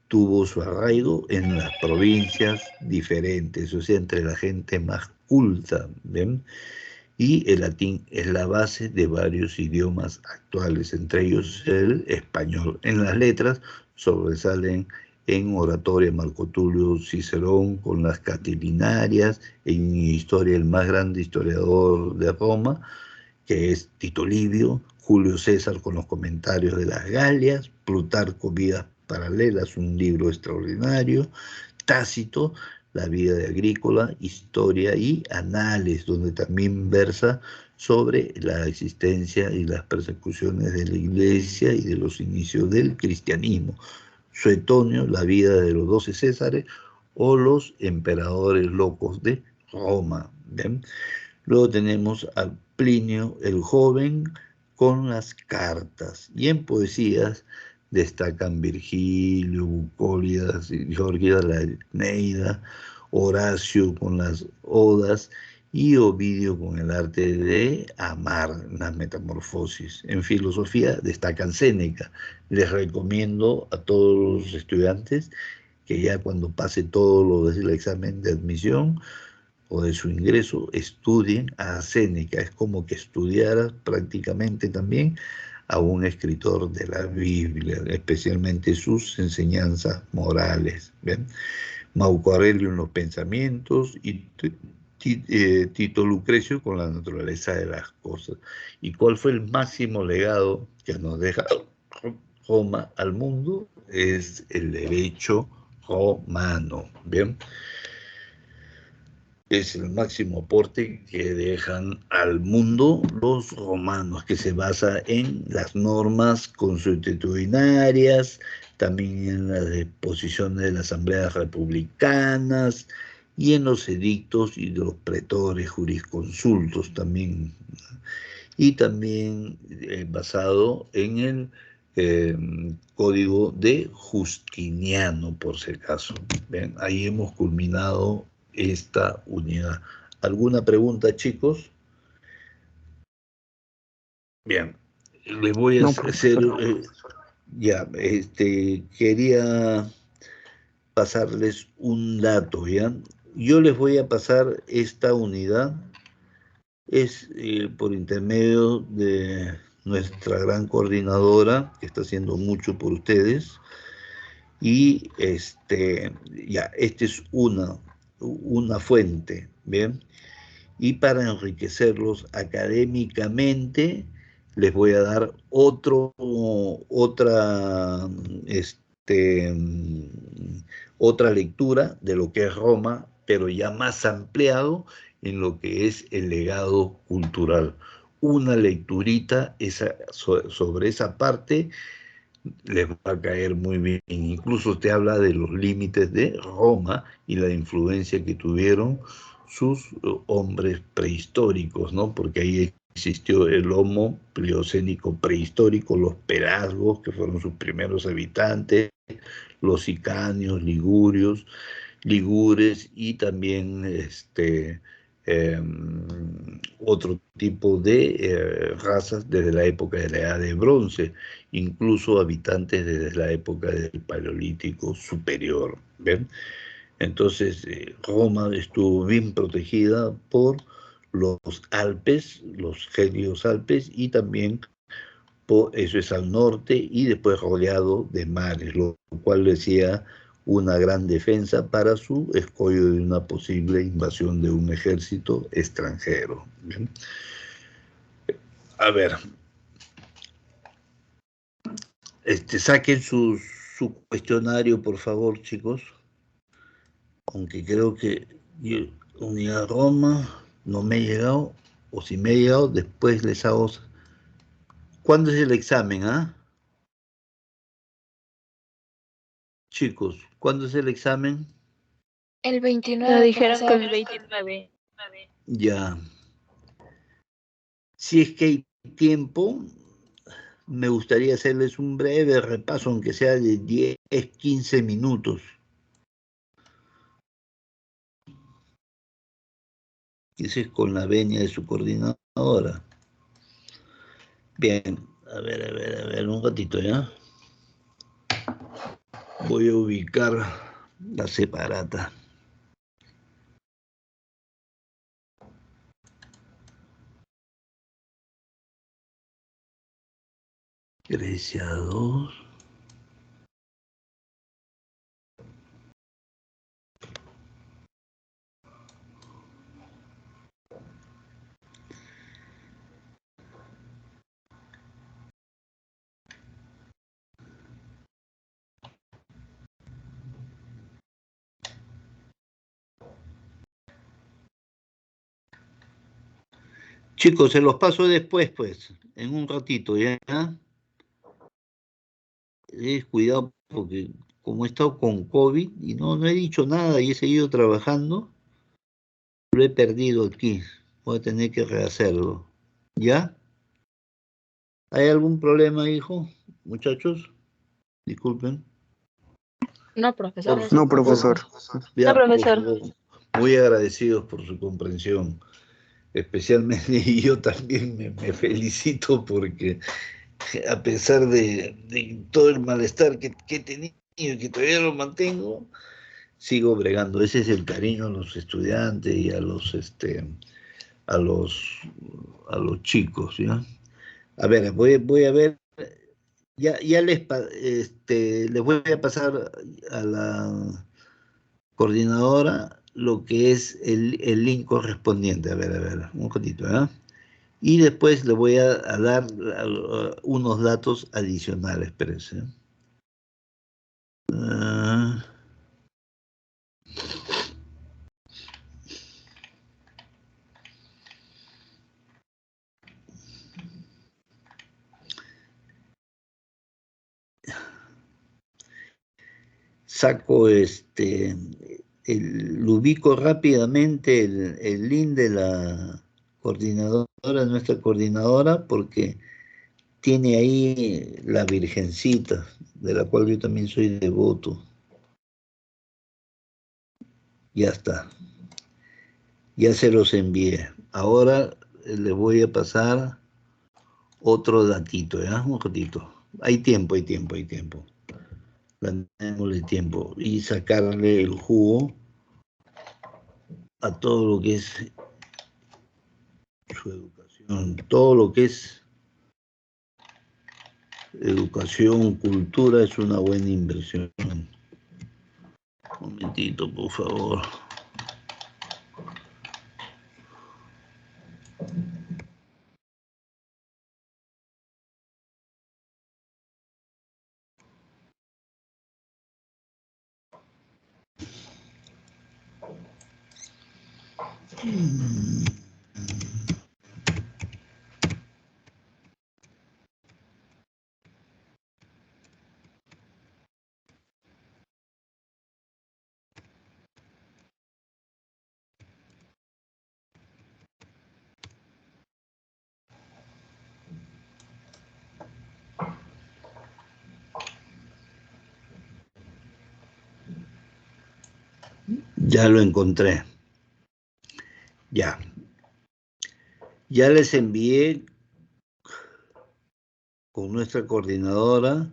tuvo su arraigo en las provincias diferentes, o sea, entre la gente más culta. ¿Ven? Y el latín es la base de varios idiomas actuales, entre ellos el español. En las letras sobresalen en oratoria Marco Tulio Cicerón con las Catilinarias, en historia el más grande historiador de Roma, que es Tito Livio, Julio César con los comentarios de las Galias, Plutarco, Vidas Paralelas, un libro extraordinario, Tácito, la vida de Agrícola, historia y anales, donde también versa sobre la existencia y las persecuciones de la iglesia y de los inicios del cristianismo. Suetonio, la vida de los 12 Césares o los emperadores locos de Roma. ¿Bien? Luego tenemos a Plinio el Joven con las cartas. Y en poesías destacan Virgilio, Bucólidas, Georgias, la Eneida, Horacio con las odas y Ovidio con el arte de amar, las metamorfosis. En filosofía destacan Séneca. Les recomiendo a todos los estudiantes que ya cuando pase todo lo del examen de admisión o de su ingreso, estudien a Séneca. Es como que estudiaras prácticamente también a un escritor de la Biblia, especialmente sus enseñanzas morales. ¿Ven? Marco Aurelio en los pensamientos y Tito Lucrecio con la naturaleza de las cosas. ¿Y cuál fue el máximo legado que nos deja Roma al mundo? Es el derecho romano. ¿Bien? Es el máximo aporte que dejan al mundo los romanos, que se basa en las normas consuetudinarias, también en las disposiciones de las asambleas republicanas y en los edictos y de los pretores jurisconsultos también, y también basado en el código de Justiniano, por si acaso. ¿Ven? Ahí hemos culminado esta unidad. ¿Alguna pregunta, chicos? Bien, les voy a No, hacer, profesor. ya, quería pasarles un dato, ¿ya? Yo les voy a pasar esta unidad, es por intermedio de nuestra gran coordinadora, que está haciendo mucho por ustedes, y ya, esta es una fuente, ¿bien? Y para enriquecerlos académicamente, les voy a dar otra lectura de lo que es Roma, pero ya más ampliado en lo que es el legado cultural. Una lecturita sobre esa parte les va a caer muy bien. Incluso te habla de los límites de Roma y la influencia que tuvieron sus hombres prehistóricos, ¿no? Porque ahí existió el Homo pliocénico prehistórico, los pelasgos, que fueron sus primeros habitantes, los sicanios, ligures y también eh, otro tipo de razas desde la época de la Edad de Bronce, incluso habitantes desde la época del Paleolítico Superior. ¿Ven? Entonces, Roma estuvo bien protegida por los Alpes, los Gelios Alpes, y también eso es al norte, y después rodeado de mares, lo cual decía una gran defensa para su escollo de una posible invasión de un ejército extranjero. ¿Bien? A ver, saquen su cuestionario, por favor, chicos, aunque creo que Unidad Roma no me ha llegado, o si me ha llegado, después les hago. ¿Cuándo es el examen, ah? Chicos, ¿cuándo es el examen? El Nos 29, dijeron que profesor. el 29. Ya. Si es que hay tiempo, me gustaría hacerles un breve repaso, aunque sea de 10, 15 minutos. Ese es con la venia de su coordinadora. Bien, a ver, un ratito, ¿ya? Voy a ubicar la separata. Grecia 2. Chicos, se los paso después, pues, en un ratito, ¿ya? Cuidado, porque como he estado con COVID y no he dicho nada y he seguido trabajando, lo he perdido aquí. Voy a tener que rehacerlo. ¿Ya? ¿Hay algún problema, hijo? Muchachos, disculpen. No, Por profesor. No, favor, profesor. No, ya, por profesor. favor, muy agradecidos por su comprensión. Especialmente, y yo también me felicito porque a pesar de todo el malestar que he tenido y que todavía lo mantengo, sigo bregando. Ese es el cariño a los estudiantes y a los, a los chicos, ¿ya? A ver, voy a ver, ya les voy a pasar a la coordinadora lo que es el link correspondiente. A ver, un ratito, ¿eh? Y después le voy a dar unos datos adicionales, espérense. Saco lo ubico rápidamente el link de la coordinadora, nuestra coordinadora, porque tiene ahí la Virgencita, de la cual yo también soy devoto. Ya está. Ya se los envié. Ahora les voy a pasar otro datito, ¿ya? Un ratito. Hay tiempo, hay tiempo, hay tiempo. Dándole tiempo y sacarle el jugo a todo lo que es su educación, todo lo que es educación, cultura, es una buena inversión. Un momentito, por favor. Ya lo encontré. Ya. Ya les envié con nuestra coordinadora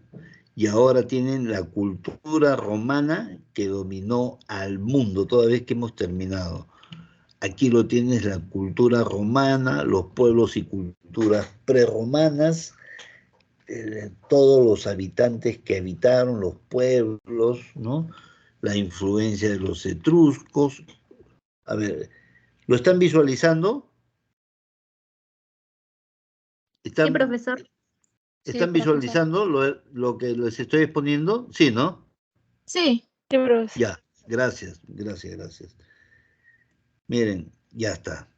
y ahora tienen la cultura romana que dominó al mundo, toda vez que hemos terminado. Aquí lo tienes, la cultura romana, los pueblos y culturas prerromanas, todos los habitantes que habitaron los pueblos, ¿no? La influencia de los etruscos. A ver, ¿lo están visualizando? Sí, ¿Están, profesor. Sí, están profesor. visualizando lo que les estoy exponiendo? Sí, ¿no? Sí, profesor. Ya, gracias, gracias, gracias. Miren, ya está.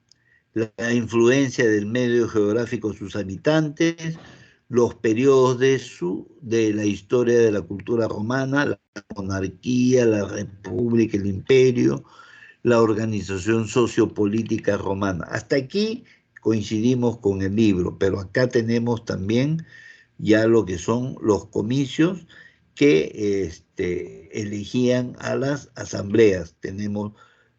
La influencia del medio geográfico, sus habitantes, los periodos de la historia de la cultura romana, la monarquía, la república, el imperio, la organización sociopolítica romana. Hasta aquí coincidimos con el libro, pero acá tenemos también ya lo que son los comicios que elegían a las asambleas. Tenemos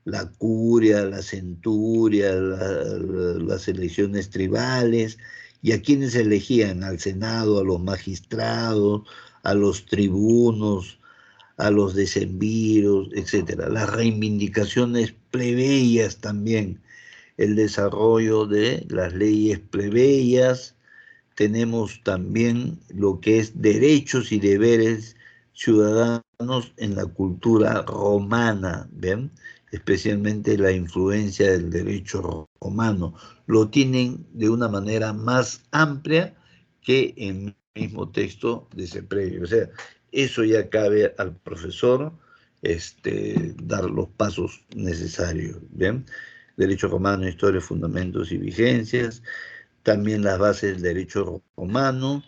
la curia, la centuria, las elecciones tribales, y a quienes elegían: al Senado, a los magistrados, a los tribunos, a los decemviros, etcétera. Las reivindicaciones plebeyas también, el desarrollo de las leyes plebeyas. Tenemos también lo que es derechos y deberes ciudadanos en la cultura romana, ¿ven? Especialmente la influencia del derecho romano. Lo tienen de una manera más amplia que en el mismo texto de ese previo. O sea, eso ya cabe al profesor dar los pasos necesarios, ¿ven? Derecho romano, historia, fundamentos y vigencias, también las bases del derecho romano,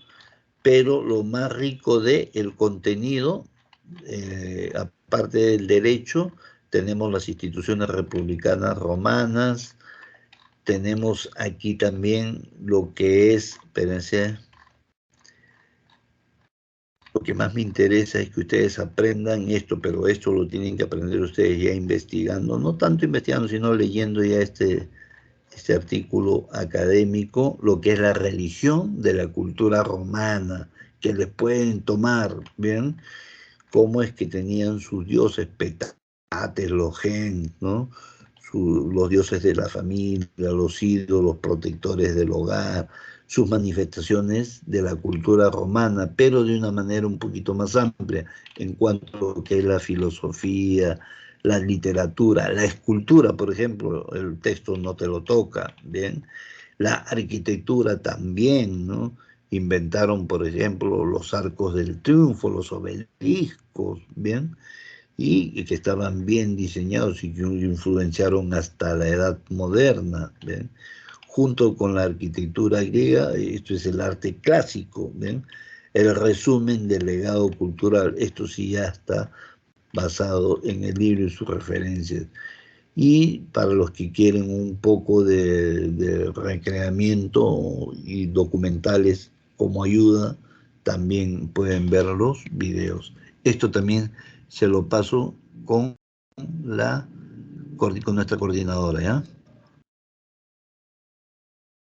pero lo más rico del contenido, aparte del derecho, tenemos las instituciones republicanas romanas, tenemos aquí también lo que es, espérense, lo que más me interesa es que ustedes aprendan esto, pero esto lo tienen que aprender ustedes ya investigando, no tanto investigando, sino leyendo ya este artículo académico, lo que es la religión de la cultura romana, que les pueden tomar, ¿bien? Cómo es que tenían sus dioses, Petates, los Gens, ¿no? Los dioses de la familia, los ídolos protectores del hogar, sus manifestaciones de la cultura romana, pero de una manera un poquito más amplia, en cuanto a lo que es la filosofía, la literatura, la escultura, por ejemplo, el texto no te lo toca, ¿bien? La arquitectura también, ¿no? Inventaron, por ejemplo, los arcos del triunfo, los obeliscos, ¿bien? Y que estaban bien diseñados y que influenciaron hasta la edad moderna, ¿ven? Junto con la arquitectura griega, esto es el arte clásico, ¿ven? El resumen del legado cultural, esto sí ya está basado en el libro y sus referencias. Y para los que quieren un poco de recreamiento y documentales como ayuda, también pueden ver los videos. Esto también se lo paso con, con nuestra coordinadora, ¿ya?